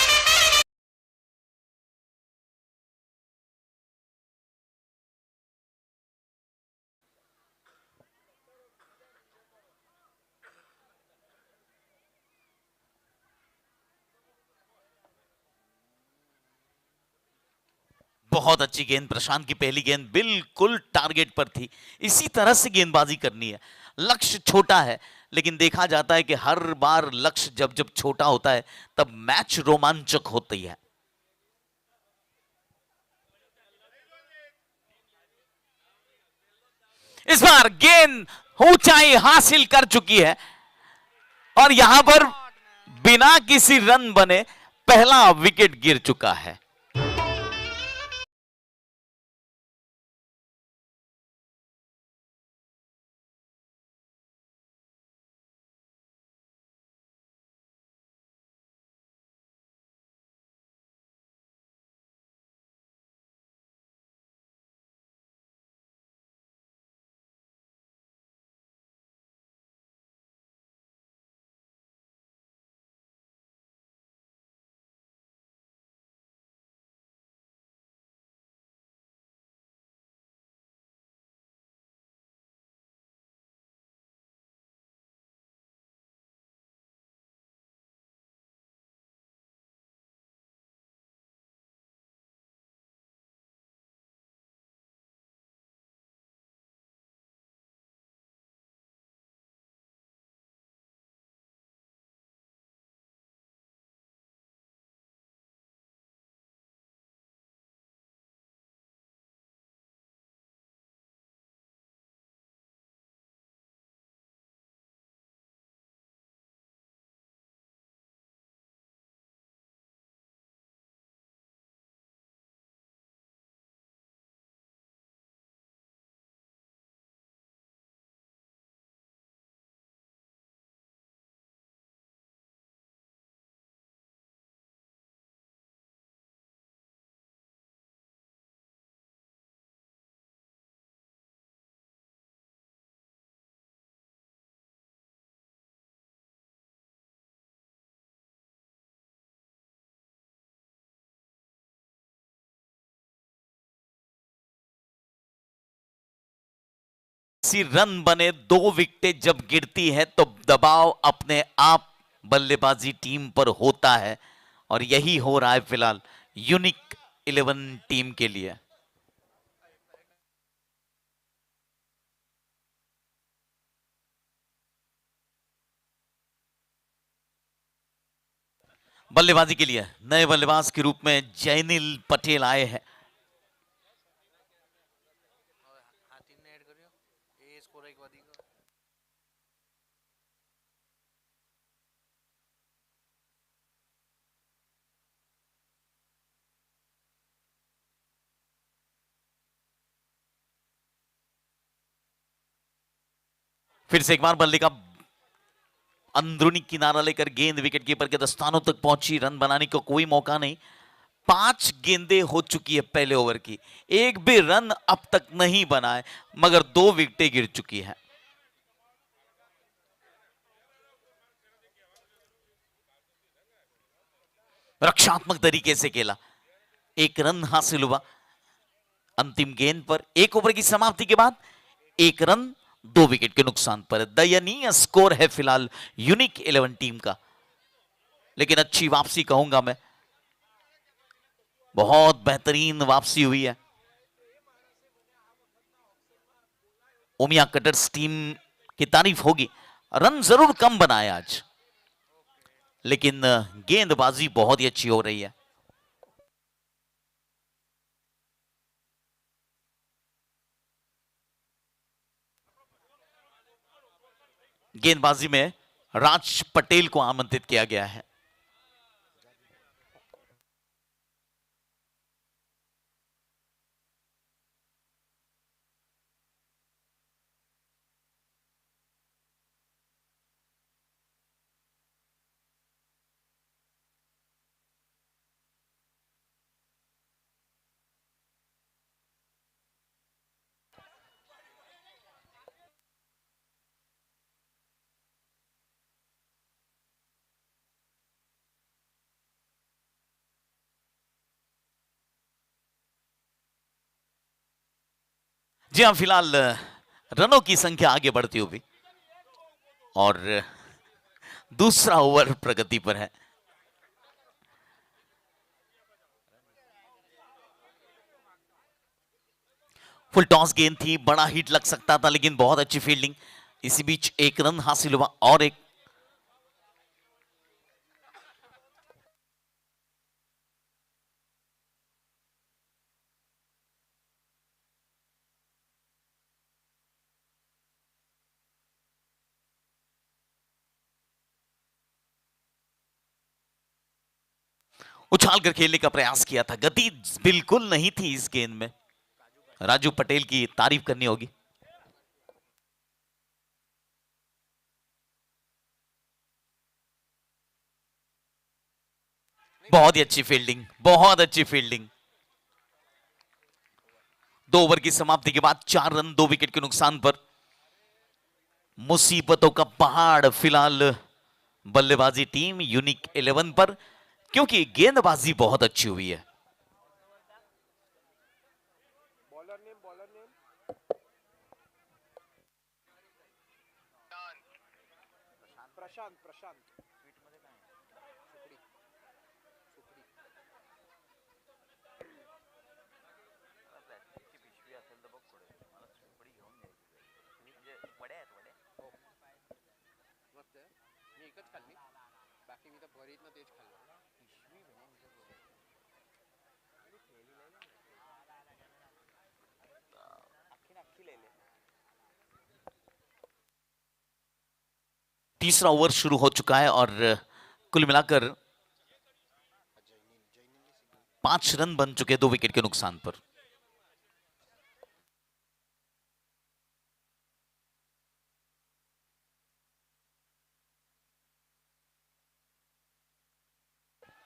A: बहुत अच्छी गेंद, प्रशांत की पहली गेंद बिल्कुल टारगेट पर थी। इसी तरह से गेंदबाजी करनी है। लक्ष्य छोटा है, लेकिन देखा जाता है कि हर बार लक्ष्य जब जब छोटा होता है तब मैच रोमांचक होती है। इस बार गेंद ऊंचाई हासिल कर चुकी है और यहां पर बिना किसी रन बने पहला विकेट गिर चुका है। रन बने, 2 विकेटें जब गिरती है तो दबाव अपने आप बल्लेबाजी टीम पर होता है और यही हो रहा है फिलहाल यूनिक 11 टीम के लिए। बल्लेबाजी के लिए नए बल्लेबाज के रूप में जैनिल पटेल आए हैं। फिर से एक बार बल्ले का अंदरूनी किनारा लेकर गेंद विकेट कीपर के दस्तानों तक पहुंची, रन बनाने को कोई मौका नहीं। 5 गेंदें हो चुकी है पहले ओवर की, एक भी रन अब तक नहीं बना है, मगर 2 विकेटें गिर चुकी है। रक्षात्मक तरीके से खेला, 1 रन हासिल हुआ अंतिम गेंद पर। 1 ओवर की समाप्ति के बाद 1 रन 2 विकेट के नुकसान पर। दयनीय स्कोर है फिलहाल यूनिक 11 टीम का, लेकिन अच्छी वापसी कहूंगा मैं, बहुत बेहतरीन वापसी हुई है। ओमिया कटर्स टीम की तारीफ होगी। रन जरूर कम बनाए आज, लेकिन गेंदबाजी बहुत ही अच्छी हो रही है। गेंदबाजी में राज पटेल को आमंत्रित किया गया है। जी हाँ, फिलहाल रनों की संख्या आगे बढ़ती हुई और दूसरा ओवर प्रगति पर है। फुल टॉस गेंद थी, बड़ा हिट लग सकता था, लेकिन बहुत अच्छी फील्डिंग। इसी बीच एक रन हासिल हुआ और एक। उछाल कर खेलने का प्रयास किया था, गति बिल्कुल नहीं थी इस गेंद में। राजू पटेल की तारीफ करनी होगी। बहुत ही अच्छी फील्डिंग, बहुत अच्छी फील्डिंग। 2 ओवर की समाप्ति के बाद 4 रन 2 विकेट के नुकसान पर। मुसीबतों का पहाड़ फिलहाल बल्लेबाजी टीम यूनिक 11 पर, क्योंकि गेंदबाजी बहुत अच्छी हुई है। तीसरा ओवर शुरू हो चुका है और कुल मिलाकर 5 रन बन चुके 2 विकेट के नुकसान पर।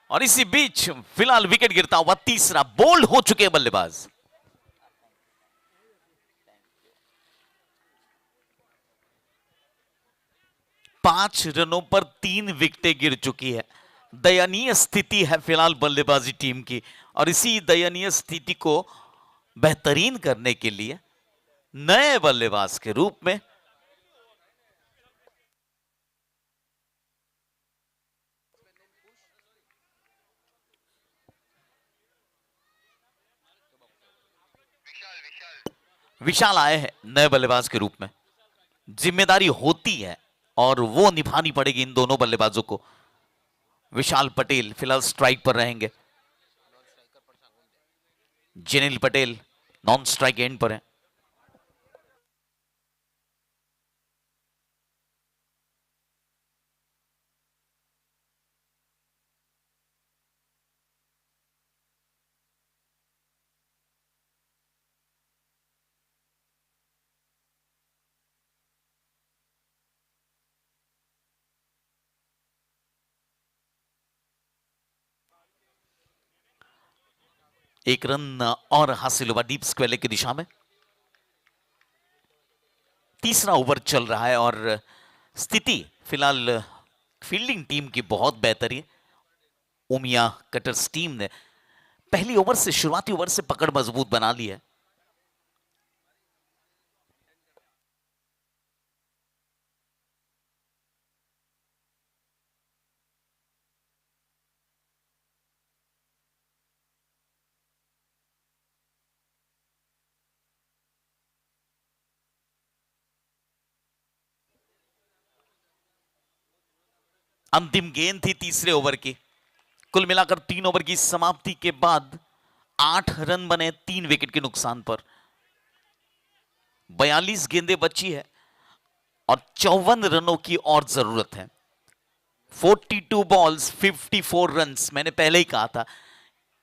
A: और इसी बीच फिलहाल विकेट गिरता हुआ तीसरा बोल्ड हो चुके बल्लेबाज। पांच रनों पर 3 विकेटें गिर चुकी है। दयनीय स्थिति है फिलहाल बल्लेबाजी टीम की, और इसी दयनीय स्थिति को बेहतरीन करने के लिए नए बल्लेबाज के रूप में विशाल आए हैं नए बल्लेबाज के रूप में। जिम्मेदारी होती है और वो निभानी पड़ेगी इन दोनों बल्लेबाजों को। विशाल पटेल फिलहाल स्ट्राइक पर रहेंगे, जेनिल पटेल नॉन स्ट्राइक एंड पर है। एक रन और हासिल हुआ डीप स्क्वेयर की दिशा में। तीसरा ओवर चल रहा है और स्थिति फिलहाल फील्डिंग टीम की बहुत बेहतरीन। उमिया कटर्स टीम ने पहली ओवर से, शुरुआती ओवर से पकड़ मजबूत बना ली है। अंतिम गेंद थी तीसरे ओवर की। कुल मिलाकर 3 ओवर की समाप्ति के बाद 8 रन बने 3 विकेट के नुकसान पर। 42 गेंदें बची है और 54 रनों की और जरूरत है। 42 बॉल्स 54 रन्स। मैंने पहले ही कहा था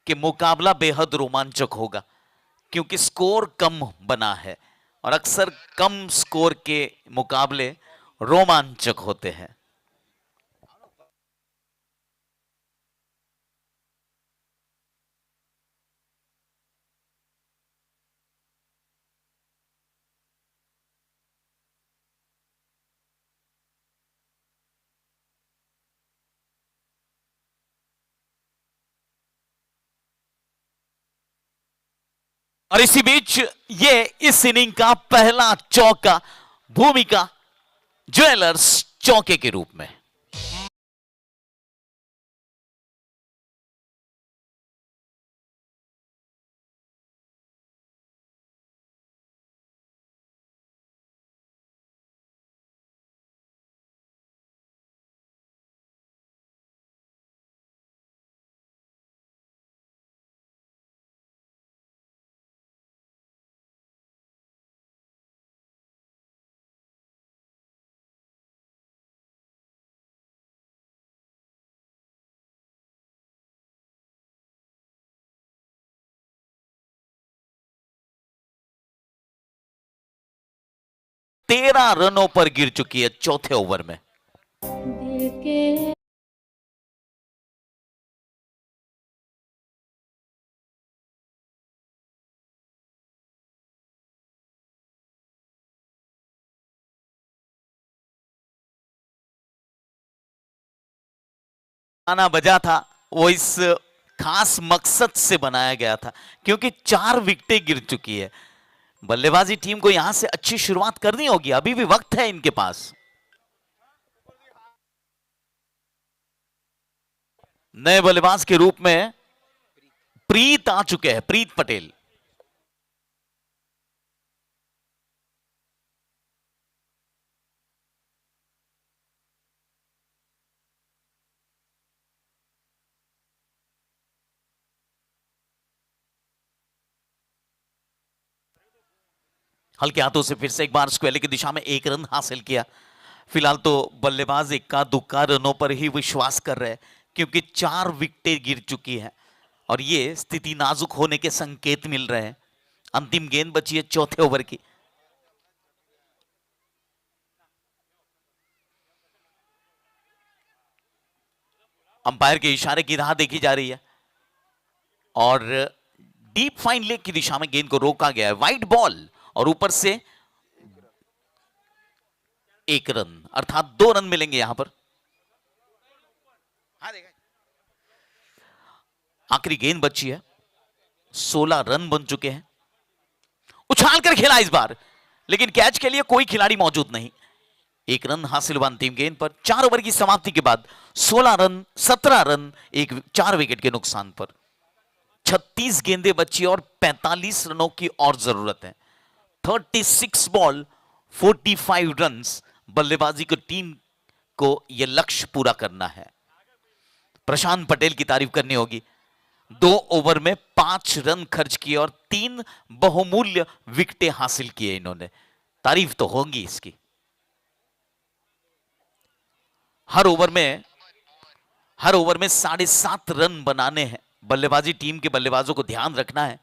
A: कि मुकाबला बेहद रोमांचक होगा, क्योंकि स्कोर कम बना है और अक्सर कम स्कोर के मुकाबले रोमांचक होते हैं। और इसी बीच ये इस इनिंग का पहला चौका भूमिका ज्वेलर्स चौके के रूप में। तेरह रनों पर गिर चुकी है चौथे ओवर में। गाना बजा था वो इस खास मकसद से बनाया गया था क्योंकि 4 विकेटें गिर चुकी है। बल्लेबाजी टीम को यहां से अच्छी शुरुआत करनी होगी, अभी भी वक्त है इनके पास। नए बल्लेबाज के रूप में प्रीत आ चुके हैं, प्रीत पटेल। हल्के हाथों से फिर से एक बार स्क्वेली की दिशा में 1 रन हासिल किया। फिलहाल तो बल्लेबाज इक्का दुक्का रनों पर ही विश्वास कर रहे हैं क्योंकि 4 विकेटें गिर चुकी हैं और ये स्थिति नाजुक होने के संकेत मिल रहे हैं। अंतिम गेंद बची है चौथे ओवर की। अंपायर के इशारे की राह देखी जा रही है और डीप फाइन लेग की दिशा में गेंद को रोका गया है। वाइड बॉल और ऊपर से 1 रन अर्थात 2 रन मिलेंगे यहां पर। आखिरी गेंद बची है, 16 रन बन चुके हैं। उछाल कर खेला इस बार, लेकिन कैच के लिए कोई खिलाड़ी मौजूद नहीं। 1 रन हासिल हुआ अंतिम गेंद पर। 4 ओवर की समाप्ति के बाद 16 रन, 17 रन, 4 विकेट के नुकसान पर। 36 गेंदें बची और 45 रनों की और जरूरत है। 36 बॉल 45 रन्स बल्लेबाजी को टीम को यह लक्ष्य पूरा करना है। प्रशांत पटेल की तारीफ करनी होगी। 2 ओवर में 5 रन खर्च किए और 3 बहुमूल्य विकेटें हासिल किए इन्होंने। तारीफ तो होगी इसकी। हर ओवर में 7.5 रन बनाने हैं। बल्लेबाजी टीम के बल्लेबाजों को ध्यान रखना है,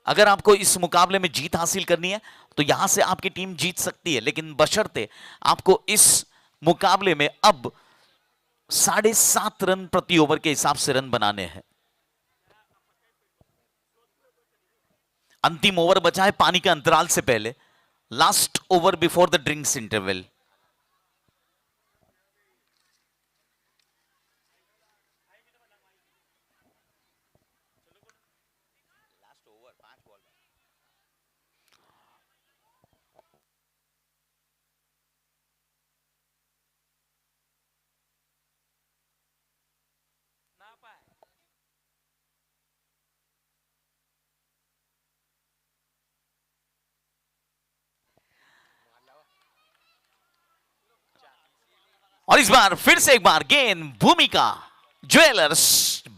A: अगर आपको इस मुकाबले में जीत हासिल करनी है तो यहां से आपकी टीम जीत सकती है, लेकिन बशर्ते आपको इस मुकाबले में अब 7.5 रन प्रति ओवर के हिसाब से रन बनाने हैं। अंतिम ओवर बचा है पानी के अंतराल से पहले, last over before the drinks interval. और इस बार फिर से एक बार गेंद भूमिका ज्वेलर्स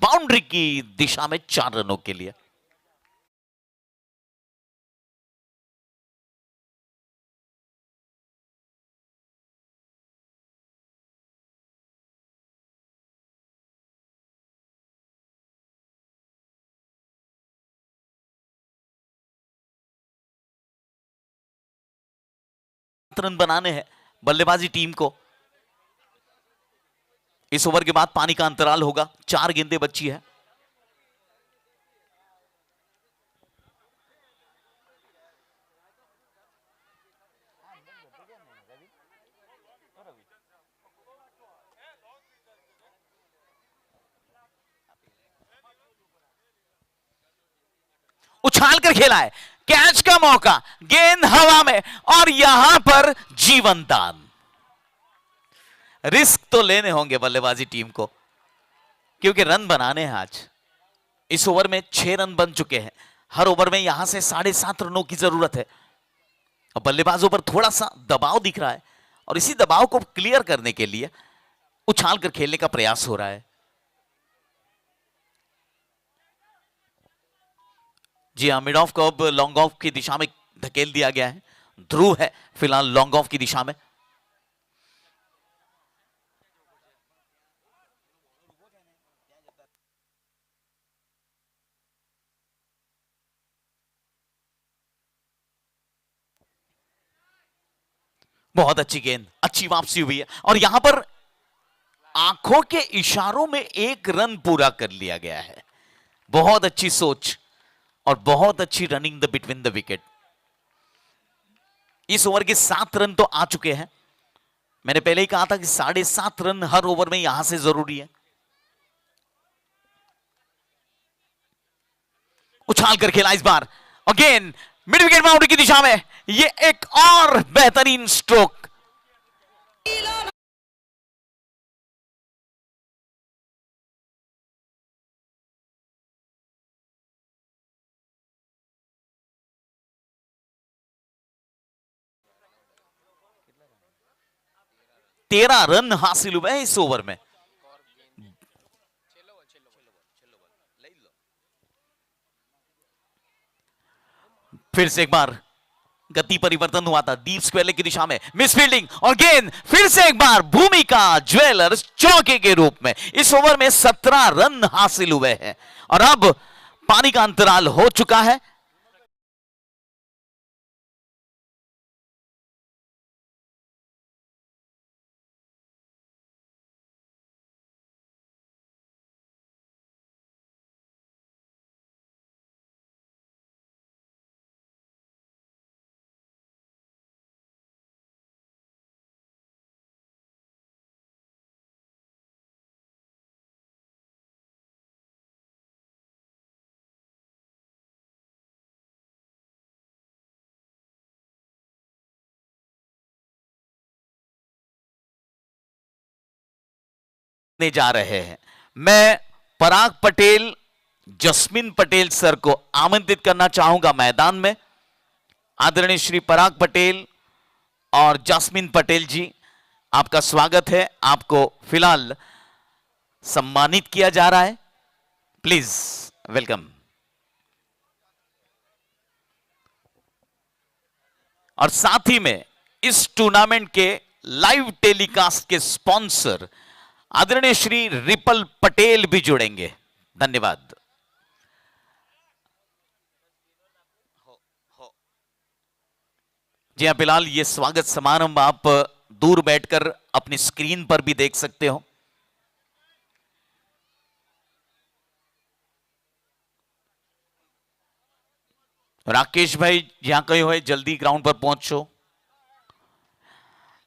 A: बाउंड्री की दिशा में 4 रनों के लिए। रन बनाने हैं बल्लेबाजी टीम को। इस ओवर के बाद पानी का अंतराल होगा, 4 गेंदें बची है। उछाल कर खेला है, कैच का मौका, गेंद हवा में और यहां पर जीवन दान। रिस्क तो लेने होंगे बल्लेबाजी टीम को, क्योंकि रन बनाने हैं आज। इस ओवर में 6 रन बन चुके हैं, हर ओवर में यहां से 7.5 रनों की जरूरत है। अब बल्लेबाजों पर थोड़ा सा दबाव दिख रहा है और इसी दबाव को क्लियर करने के लिए उछाल कर खेलने का प्रयास हो रहा है। जी हाँ, मिड ऑफ को अब लॉन्ग ऑफ की दिशा में धकेल दिया गया है। ध्रुव है फिलहाल लॉन्ग ऑफ की दिशा में। बहुत अच्छी गेंद, अच्छी वापसी हुई है और यहां पर आंखों के इशारों में 1 रन पूरा कर लिया गया है। बहुत अच्छी सोच और बहुत अच्छी running the between the wicket. इस ओवर के 7 रन तो आ चुके हैं। मैंने पहले ही कहा था कि 7.5 रन हर ओवर में यहां से जरूरी है। उछाल कर खेला इस बार, अगेन मिड विकेट बाउंड्री की दिशा में। ये एक और बेहतरीन स्ट्रोक। तेरह रन हासिल हुए हैं इस ओवर में। फिर से एक बार गति परिवर्तन हुआ था डीप स्क्वायर की दिशा में, मिस फील्डिंग और गेंद फिर से एक बार भूमिका ज्वेलर्स चौके के रूप में। इस ओवर में 17 रन हासिल हुए हैं और अब पानी का अंतराल हो चुका है। जा रहे हैं, मैं पराग पटेल, जस्मिन पटेल सर को आमंत्रित करना चाहूंगा मैदान में। आदरणीय श्री पराग पटेल और जस्मिन पटेल जी, आपका स्वागत है। आपको फिलहाल सम्मानित किया जा रहा है, प्लीज वेलकम। और साथ ही में इस टूर्नामेंट के लाइव टेलीकास्ट के स्पॉन्सर आदरणीय श्री रिपल पटेल भी जुड़ेंगे। धन्यवाद। जी हां, फिलहाल ये स्वागत समारंभ आप दूर बैठकर अपनी स्क्रीन पर भी देख सकते हो। राकेश भाई यहां कहीं हुए, जल्दी ग्राउंड पर पहुंचो।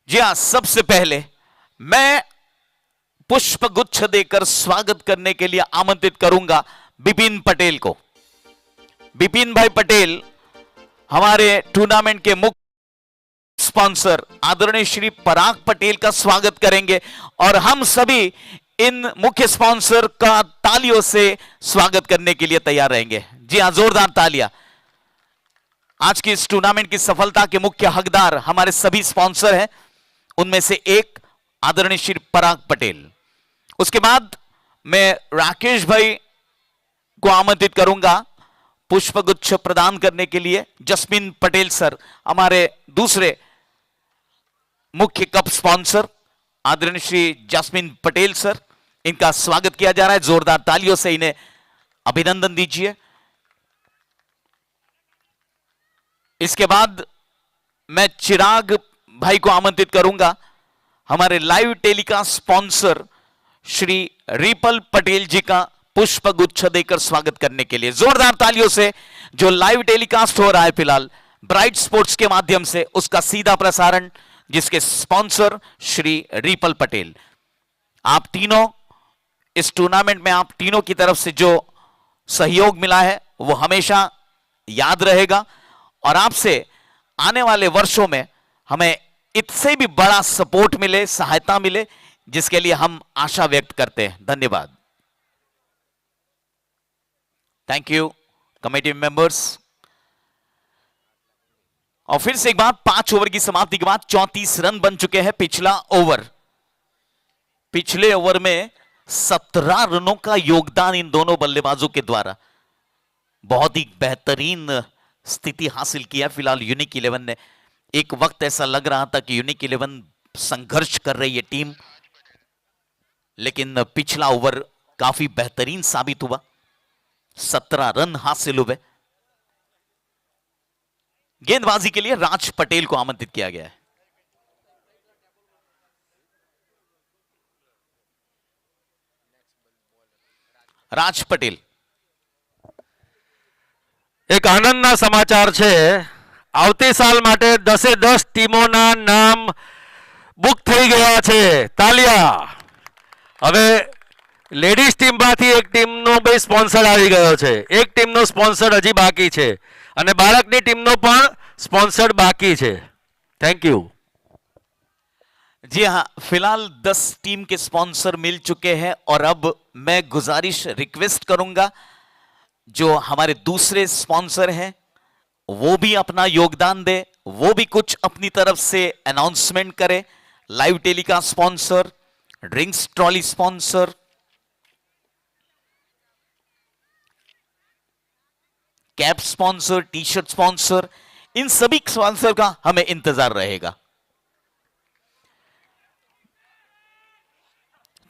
A: जी हां, सबसे पहले मैं पुष्प गुच्छ देकर स्वागत करने के लिए आमंत्रित करूंगा बिपिन पटेल को। बिपिन भाई पटेल हमारे टूर्नामेंट के मुख्य स्पॉन्सर आदरणीय श्री पराग पटेल का स्वागत करेंगे और हम सभी इन मुख्य स्पॉन्सर का तालियों से स्वागत करने के लिए तैयार रहेंगे। जी हां, जोरदार तालियां। आज की इस टूर्नामेंट की सफलता के मुख्य हकदार हमारे सभी स्पॉन्सर हैं, उनमें से एक आदरणीय श्री पराग पटेल। उसके बाद मैं राकेश भाई को आमंत्रित करूंगा पुष्पगुच्छ प्रदान करने के लिए। जस्मिन पटेल सर हमारे दूसरे मुख्य कप स्पॉन्सर आदरणीय श्री जस्मिन पटेल सर, इनका स्वागत किया जा रहा है। जोरदार तालियों से इन्हें अभिनंदन दीजिए। इसके बाद मैं चिराग भाई को आमंत्रित करूंगा हमारे live telecast sponsor Shri Ripal Patel ji का पुष्प गुच्छ देकर स्वागत करने के लिए। जोरदार तालियों से जो लाइव टेलीकास्ट हो रहा है फिलहाल ब्राइट स्पोर्ट्स के माध्यम से, उसका सीधा प्रसारण, जिसके स्पॉन्सर श्री रिपल पटेल। आप तीनों इस टूर्नामेंट में, आप तीनों की तरफ से जो सहयोग मिला है वो हमेशा याद रहेगा और आपसे आने वाले वर्षों में हमें इससे भी बड़ा सपोर्ट मिले, सहायता मिले, जिसके लिए हम आशा व्यक्त करते हैं। धन्यवाद। Thank you committee members. और फिर से एक बात, 5 ओवर की समाप्ति के बाद 34 रन बन चुके हैं। पिछले ओवर में 17 रनों का योगदान इन दोनों बल्लेबाजों के द्वारा, बहुत ही बेहतरीन स्थिति हासिल किया फिलहाल यूनिक 11 ने। एक वक्त ऐसा लग रहा था कि यूनिक 11 संघर्ष कर रही है टीम, लेकिन पिछला ओवर काफी बेहतरीन साबित हुआ। 17 रन हासिल हुए। गेंदबाजी के लिए राज पटेल को आमंत्रित किया गया है। રાજ પટેલ।
B: એક આનંદના સમાચાર છે, આવતી સાલ માટે 10 ટીમોના નામ બુક થઈ ગયા છે। તાલિયા। હવે લેડીઝ ટીમમાંથી એક ટીમનો બે સ્પોન્સર આવી ગયો છે, એક ટીમનો સ્પોન્સર હજી બાકી છે અને બાળકની ટીમનો પણ સ્પોન્સર બાકી છે। Thank you.
A: जी हाँ, फिलहाल 10 टीम के स्पॉन्सर मिल चुके हैं और अब मैं गुजारिश रिक्वेस्ट करूंगा जो हमारे दूसरे स्पॉन्सर हैं वो भी अपना योगदान दे, वो भी कुछ अपनी तरफ से अनाउंसमेंट करे। Live telecast sponsor, drinks trolley sponsor, cap sponsor, T shirt sponsor, इन सभी स्पॉन्सर का हमें इंतजार रहेगा।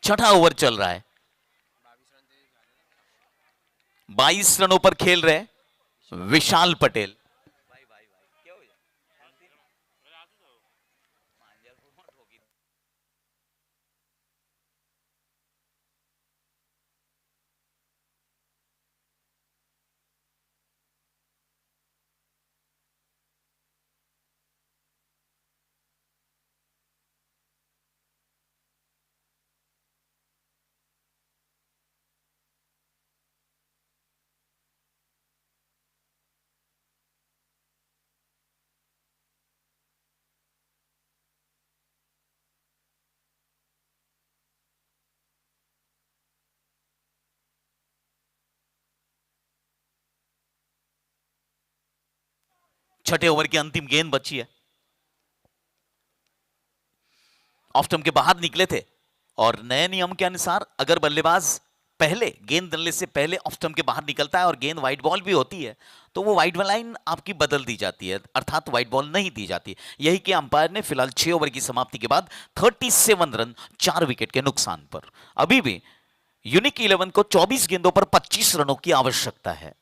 A: छठा ओवर चल रहा है, 22 रनों पर खेल रहे विशाल पटेल। छठे ओवर की अंतिम गेंद बची है। ऑफ स्टंप के बाहर निकले थे और नए नियम के अनुसार अगर बल्लेबाज पहले गेंद डलने से पहले ऑफ स्टंप के बाहर निकलता है और गेंद वाइड बॉल भी होती है तो वो वाइड लाइन आपकी बदल दी जाती है, अर्थात वाइड बॉल नहीं दी जाती। यही कि अंपायर ने फिलहाल 6 ओवर की समाप्ति के बाद 37 रन 4 विकेट के नुकसान पर। अभी भी यूनिक 11 को 24 गेंदों पर 25 रनों की आवश्यकता है।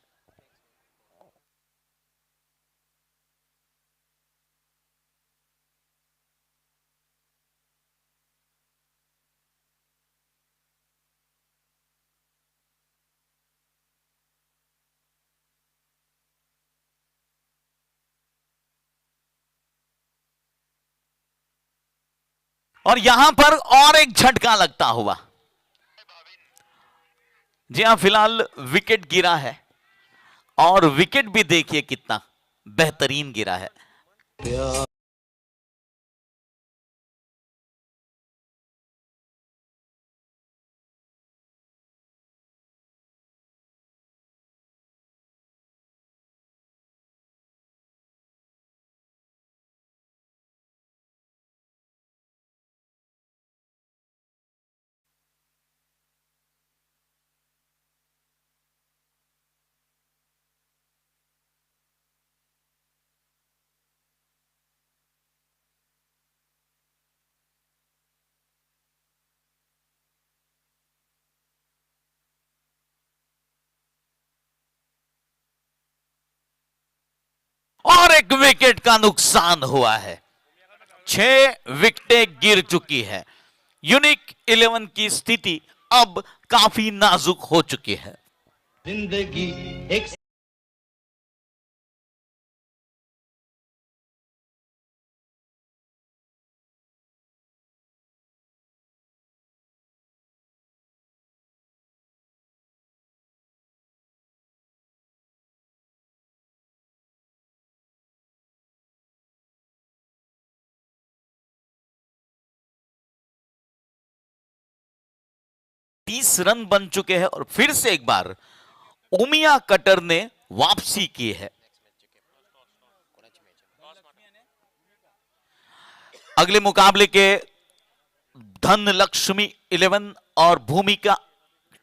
A: और यहां पर और एक झटका लगता हुआ। जी हां, फिलहाल विकेट गिरा है और विकेट भी देखिए कितना बेहतरीन गिरा है। और एक विकेट का नुकसान हुआ है। 6 विकेटें गिर चुकी है। यूनिक 11 की स्थिति अब काफी नाजुक हो चुकी है। जिंदगी एक 30 रन बन चुके हैं और फिर से एक बार उमिया कटर ने वापसी की है। अगले मुकाबले के धन लक्ष्मी 11 और भूमिका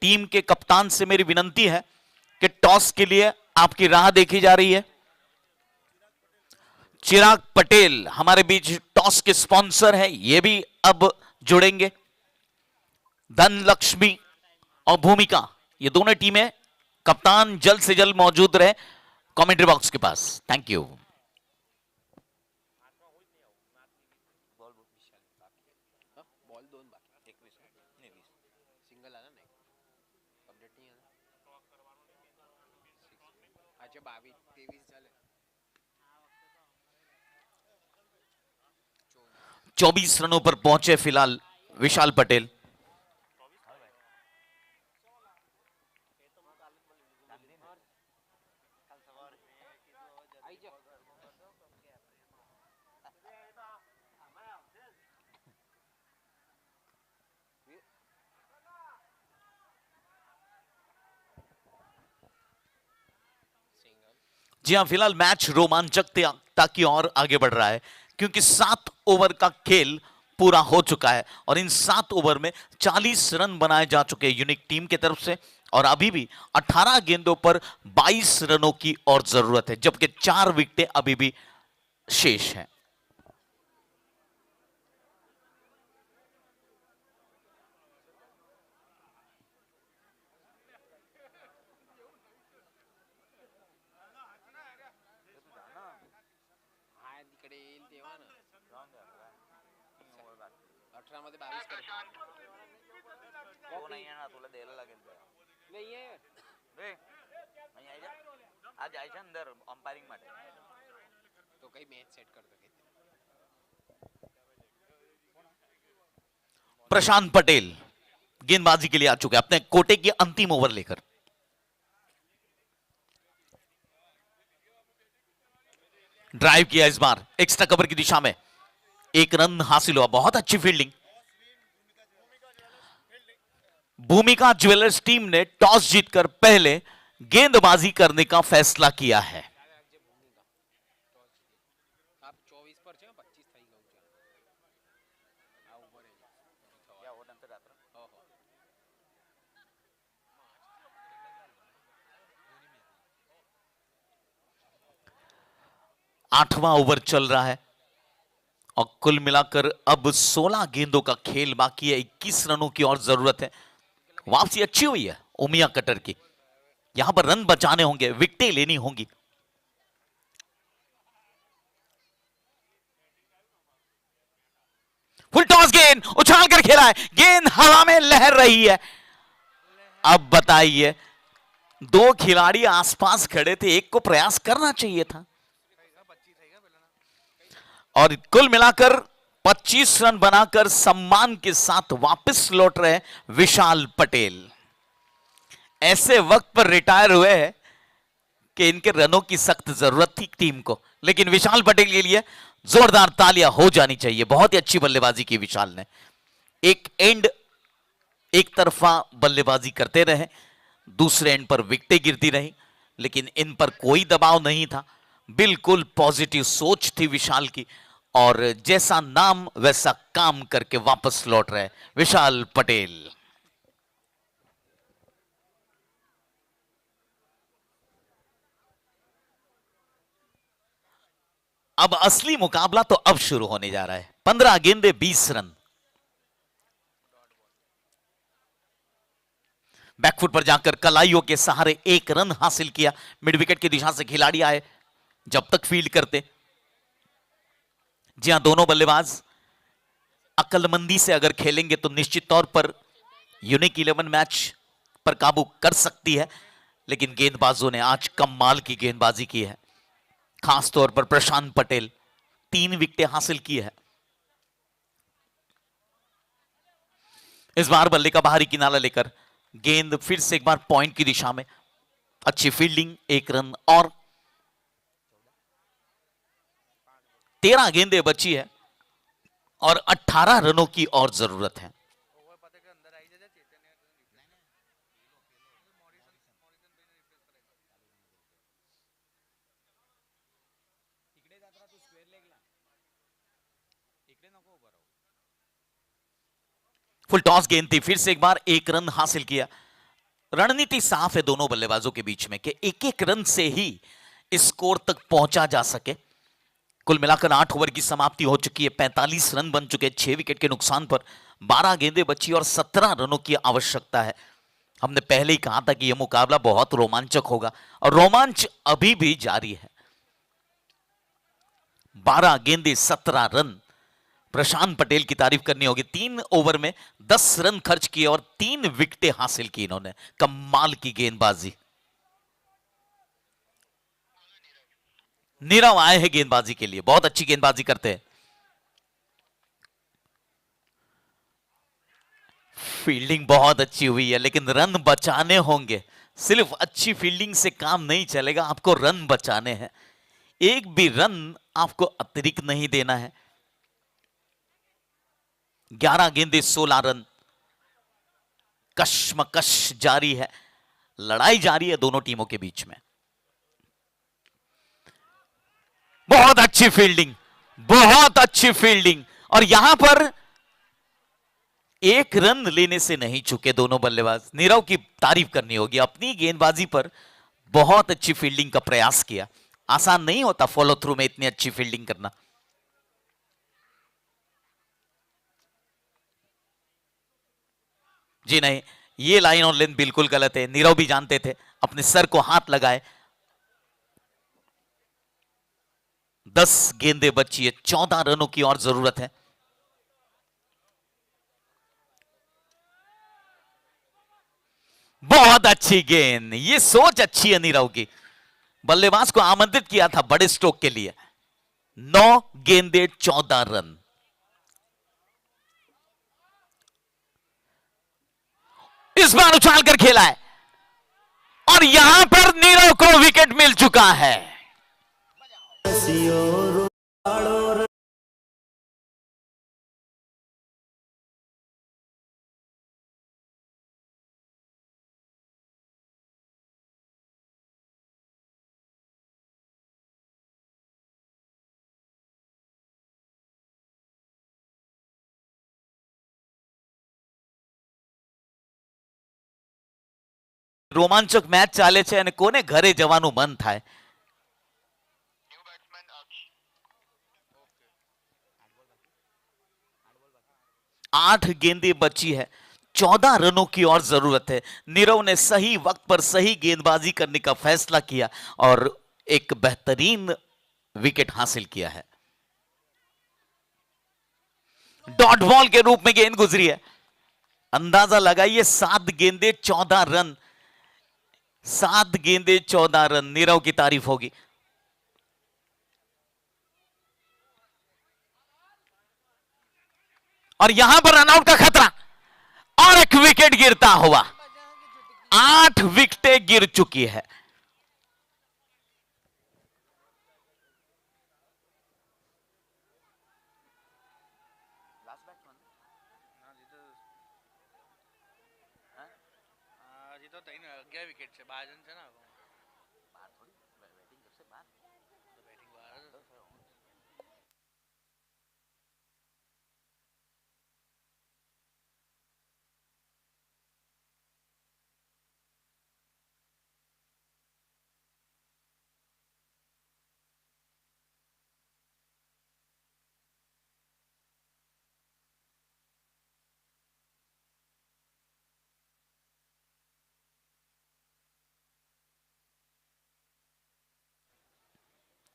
A: टीम के कप्तान से मेरी विनती है कि टॉस के लिए आपकी राह देखी जा रही है। चिराग पटेल हमारे बीच टॉस के स्पॉन्सर हैं, ये भी अब जुड़ेंगे। धन लक्ष्मी और भूमिका, ये दोनों टीमें, कप्तान जल्द से जल्द मौजूद रहे कमेंट्री बॉक्स के पास। Thank you.
D: अच्छा 22-23 झाले।
A: 24 रनों पर पहुंचे फिलहाल विशाल पटेल। जी हां, फिलहाल मैच रोमांचकता की ओर आगे बढ़ रहा है क्योंकि 7 ओवर का खेल पूरा हो चुका है और इन 7 ओवर में 40 रन बनाए जा चुके हैं यूनिक टीम की तरफ से और अभी भी 18 गेंदों पर 22 रनों की और जरूरत है, जबकि 4 विकेटें अभी भी शेष हैं।
D: हा तिकडे येईल तेव्हा ना 18 मध्ये 22 कर.
E: तो नाही आहे ना, तुला द्यायला लागेल ते.
D: नाही आहे
E: रे नाही यायचं आज जायचं अंदर अंपायरिंग માટે.
D: तो काही मॅच सेट करतो काही.
A: प्रशांत पटेल गेंदबाजी के लिए आ चुके हैं अपने कोटे की अंतिम ओवर लेकर। ड्राइव किया इस बार एक्स्ट्रा कवर की दिशा में, 1 रन हासिल हुआ। बहुत अच्छी फील्डिंग। भूमिका ज्वेलर्स टीम ने टॉस जीतकर पहले गेंदबाजी करने का फैसला किया है।
D: आप 24 पर છે 25 થઈ ગયું છે. આ ઉપર છે.
E: या हो नंतर रात्र.
D: हो हो.
A: 8वां ओवर चल रहा है और कुल मिलाकर अब 16 गेंदों का खेल बाकी है। 21 रनों की और जरूरत है। वापसी अच्छी हुई है उमिया कटर की। यहां पर रन बचाने होंगे, विकेटें लेनी होंगी। फुल टॉस गेंद उछाल कर खेला है, गेंद हवा में लहर रही है। अब बताइए, 2 खिलाड़ी आसपास खड़े थे, एक को प्रयास करना चाहिए था। और कुल मिलाकर 25 रन बनाकर सम्मान के साथ वापस लौट रहे विशाल पटेल। ऐसे वक्त पर रिटायर हुए हैं कि इनके रनों की सख्त जरूरत थी टीम को, लेकिन विशाल पटेल के लिए जोरदार तालियां हो जानी चाहिए। बहुत ही अच्छी बल्लेबाजी की विशाल ने। एक तरफा बल्लेबाजी करते रहे, दूसरे एंड पर विकेटें गिरती रही, लेकिन इन पर कोई दबाव नहीं था। बिल्कुल पॉजिटिव सोच थी विशाल की और जैसा नाम वैसा काम करके वापस लौट रहे विशाल पटेल। अब असली मुकाबला तो अब शुरू होने जा रहा है। 15 गेंदे 20 रन। बैकफुट पर जाकर कलाइयों के सहारे 1 रन हासिल किया। मिड विकेट की दिशा से खिलाड़ी आए, जब तक फील्ड करते। जी हां, दोनों बल्लेबाज अक्लमंदी से अगर खेलेंगे तो निश्चित तौर पर यूनिक 11 मैच पर काबू कर सकती है, लेकिन गेंदबाजों ने आज कमाल की गेंदबाजी की है। खास तौर पर प्रशांत पटेल 3 विकेटें हासिल की है। इस बार बल्ले का बाहरी किनारा लेकर गेंद फिर से एक बार पॉइंट की दिशा में। अच्छी फील्डिंग, 1 रन और 13 गेंदें बची है और 18 रनों की और जरूरत है। फुल टॉस गेंद थी, फिर से एक बार एक रन हासिल किया। रणनीति साफ है दोनों बल्लेबाजों के बीच में कि एक एक रन से ही स्कोर तक पहुंचा जा सके। कुल मिलाकर 8 ओवर की समाप्ति हो चुकी है, 45 रन बन चुके, 6 विकेट के नुकसान पर 12 गेंदें बची और 17 रनों की आवश्यकता है। हमने पहले ही कहा था कि यह मुकाबला बहुत रोमांचक होगा और रोमांच अभी भी जारी है। 12 गेंदें 17 रन। प्रशांत पटेल की तारीफ करनी होगी, 3 ओवर में 10 रन खर्च किए और 3 विकेटें हासिल की इन्होंने। कमाल की गेंदबाजी। नीरव आए हैं गेंदबाजी के लिए, बहुत अच्छी गेंदबाजी करते हैं। फील्डिंग बहुत अच्छी हुई है, लेकिन रन बचाने होंगे। सिर्फ अच्छी फील्डिंग से काम नहीं चलेगा, आपको रन बचाने हैं। एक भी रन आपको अतिरिक्त नहीं देना है। 11 गेंदें 16 रन। कश्मकश जारी है, लड़ाई जारी है दोनों टीमों के बीच में। बहुत अच्छी फील्डिंग, बहुत अच्छी फील्डिंग। और यहां पर एक रन लेने से नहीं चुके दोनों बल्लेबाज। नीरव की तारीफ करनी होगी, अपनी गेंदबाजी पर बहुत अच्छी फील्डिंग का प्रयास किया। आसान नहीं होता फॉलो थ्रू में इतनी अच्छी फील्डिंग करना। जी नहीं, ये लाइन और लेंथ बिल्कुल गलत है, नीरव भी जानते थे। अपने सर को हाथ लगाए। 10 गेंदें बची है, 14 रनों की और जरूरत है। बहुत अच्छी गेंद, ये सोच अच्छी है नीरव की। बल्लेबाज को आमंत्रित किया था बड़े स्ट्रोक के लिए। 9 गेंदें 14 रन। इस बार उछाल कर खेला है और यहां पर नीरव को विकेट मिल चुका है। रोमांचक मैच चाले छे અને કોને ઘરે જવાનું મન થાય। 8 गेंदें बची है, 14 रनों की और जरूरत है। नीरव ने सही वक्त पर सही गेंदबाजी करने का फैसला किया और एक बेहतरीन विकेट हासिल किया है। डॉट बॉल के रूप में गेंद गुजरी है। अंदाजा लगाइए, 7 गेंदें 14 रन। 7 गेंदें 14 रन। नीरव की तारीफ होगी। और यहां पर रनआउट का खतरा और एक विकेट गिरता हुआ। 8 विकेटें गिर चुकी है।
F: વિકેટ છે 12 જણ છે ને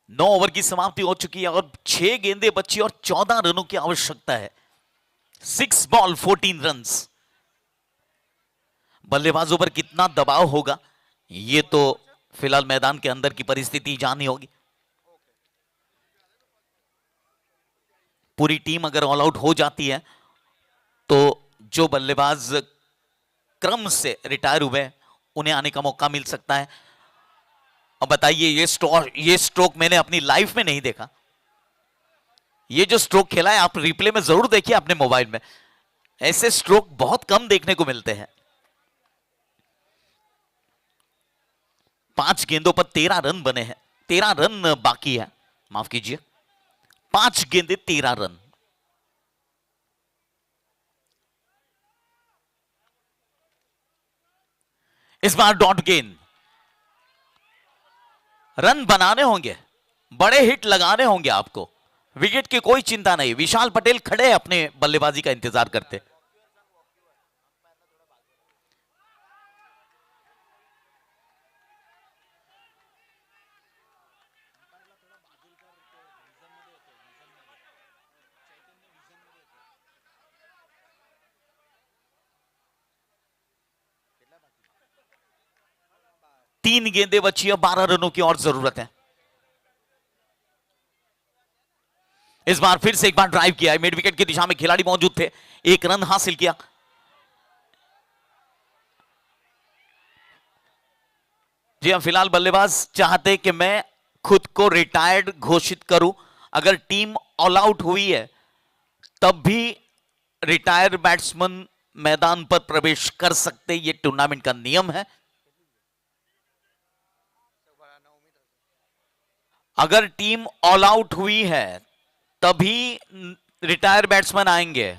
A: नौ ओवर की समाप्ति हो चुकी है और 6 गेंदें बची और 14 रनों की आवश्यकता है। 6 बॉल 14 रन्स। बल्लेबाजों पर कितना दबाव होगा ये तो फिलहाल मैदान के अंदर की परिस्थिति जाननी होगी। पूरी टीम अगर ऑल आउट हो जाती है तो जो बल्लेबाज क्रम से रिटायर हुए उन्हें आने का मौका मिल सकता है। अब बताइए, ये स्ट्रोक मैंने अपनी लाइफ में नहीं देखा। ये जो स्ट्रोक खेला है आप रिप्ले में जरूर देखिए अपने मोबाइल में। ऐसे स्ट्रोक बहुत कम देखने को मिलते हैं। 5 गेंदों पर 13 रन बने हैं। 13 रन बाकी है, माफ कीजिए। 5 गेंदे 13 रन। इस बार डॉट गेंद, रन बनाने होंगे, बड़े हिट लगाने होंगे आपको, विकेट की कोई चिंता नहीं। विशाल पटेल खड़े अपने बल्लेबाजी का इंतजार करते। तीन गेंदें बची है, 12 रनों की और जरूरत है। इस बार फिर से एक बार ड्राइव किया है, मिड विकेट की दिशा में खिलाड़ी मौजूद थे, एक रन हासिल किया। जी हां, फिलहाल बल्लेबाज चाहते कि मैं खुद को रिटायर्ड घोषित करूं। अगर टीम ऑल आउट हुई है तब भी रिटायर्ड बैट्समैन मैदान पर प्रवेश कर सकते, यह टूर्नामेंट का नियम है। अगर टीम ऑल आउट हुई है तभी रिटायर बैट्समैन आएंगे।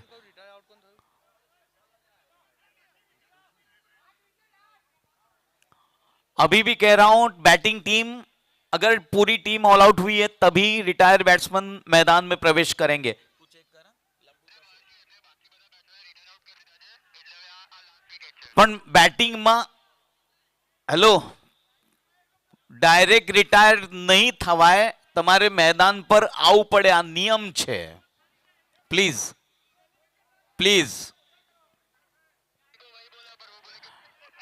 A: अभी भी कह रहा हूं, बैटिंग टीम, अगर पूरी टीम ऑल आउट हुई है तभी रिटायर बैट्समैन मैदान में प्रवेश करेंगे। पण बैटिंग में हेलो डायरेक्ट रिटायर नहीं थवाय, તમારે मैदान पर આવવું પડે, આ નિયમ છે। પ્લીઝ प्लीज,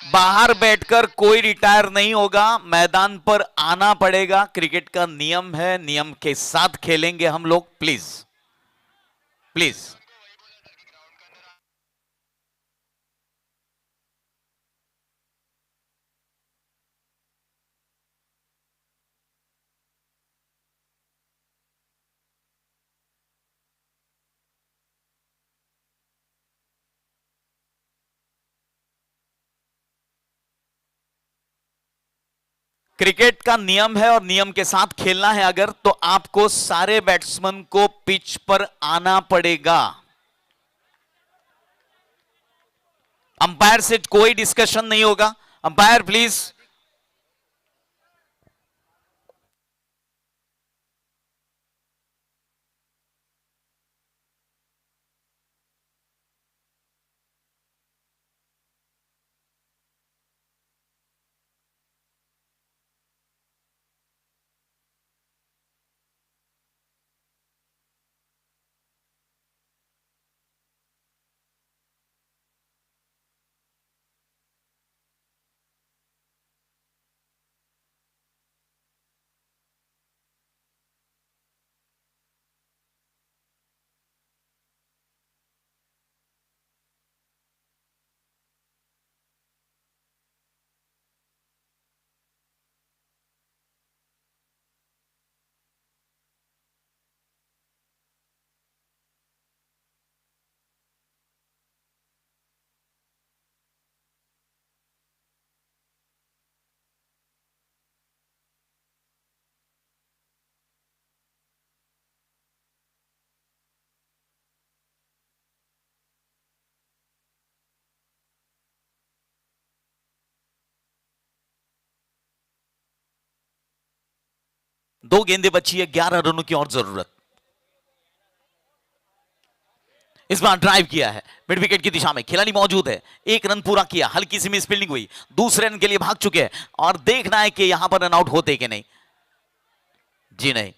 A: बाहर बैठकर कोई रिटायर नहीं होगा, मैदान पर आना पड़ेगा। क्रिकेट का नियम है, नियम के साथ खेलेंगे हम लोग। Please please. क्रिकेट का नियम है और नियम के साथ खेलना है अगर, तो आपको सारे बैट्समैन को पिच पर आना पड़ेगा। अंपायर से कोई डिस्कशन नहीं होगा। Umpire please. दो गेंदें बची है, 11 रनों की और जरूरत। इस बार ड्राइव किया है, मिड विकेट की दिशा में खिलाड़ी मौजूद है, एक रन पूरा किया, हल्की सी मिस फील्डिंग हुई, दूसरे रन के लिए भाग चुके हैं और देखना है कि यहां पर रन आउट होते कि नहीं। जी नहीं।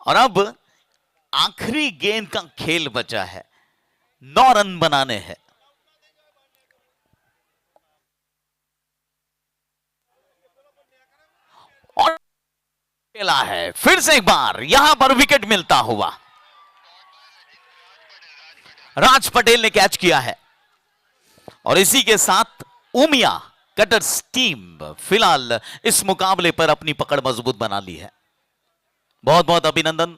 A: और अब आखिरी गेंद का खेल बचा है, 9 रन बनाने हैं। और खेला है फिर से एक बार, यहां पर विकेट मिलता हुआ राज पटेल ने कैच किया है और इसी के साथ उमिया कटर्स टीम फिलहाल इस मुकाबले पर अपनी पकड़ मजबूत बना ली है। बहुत बहुत अभिनंदन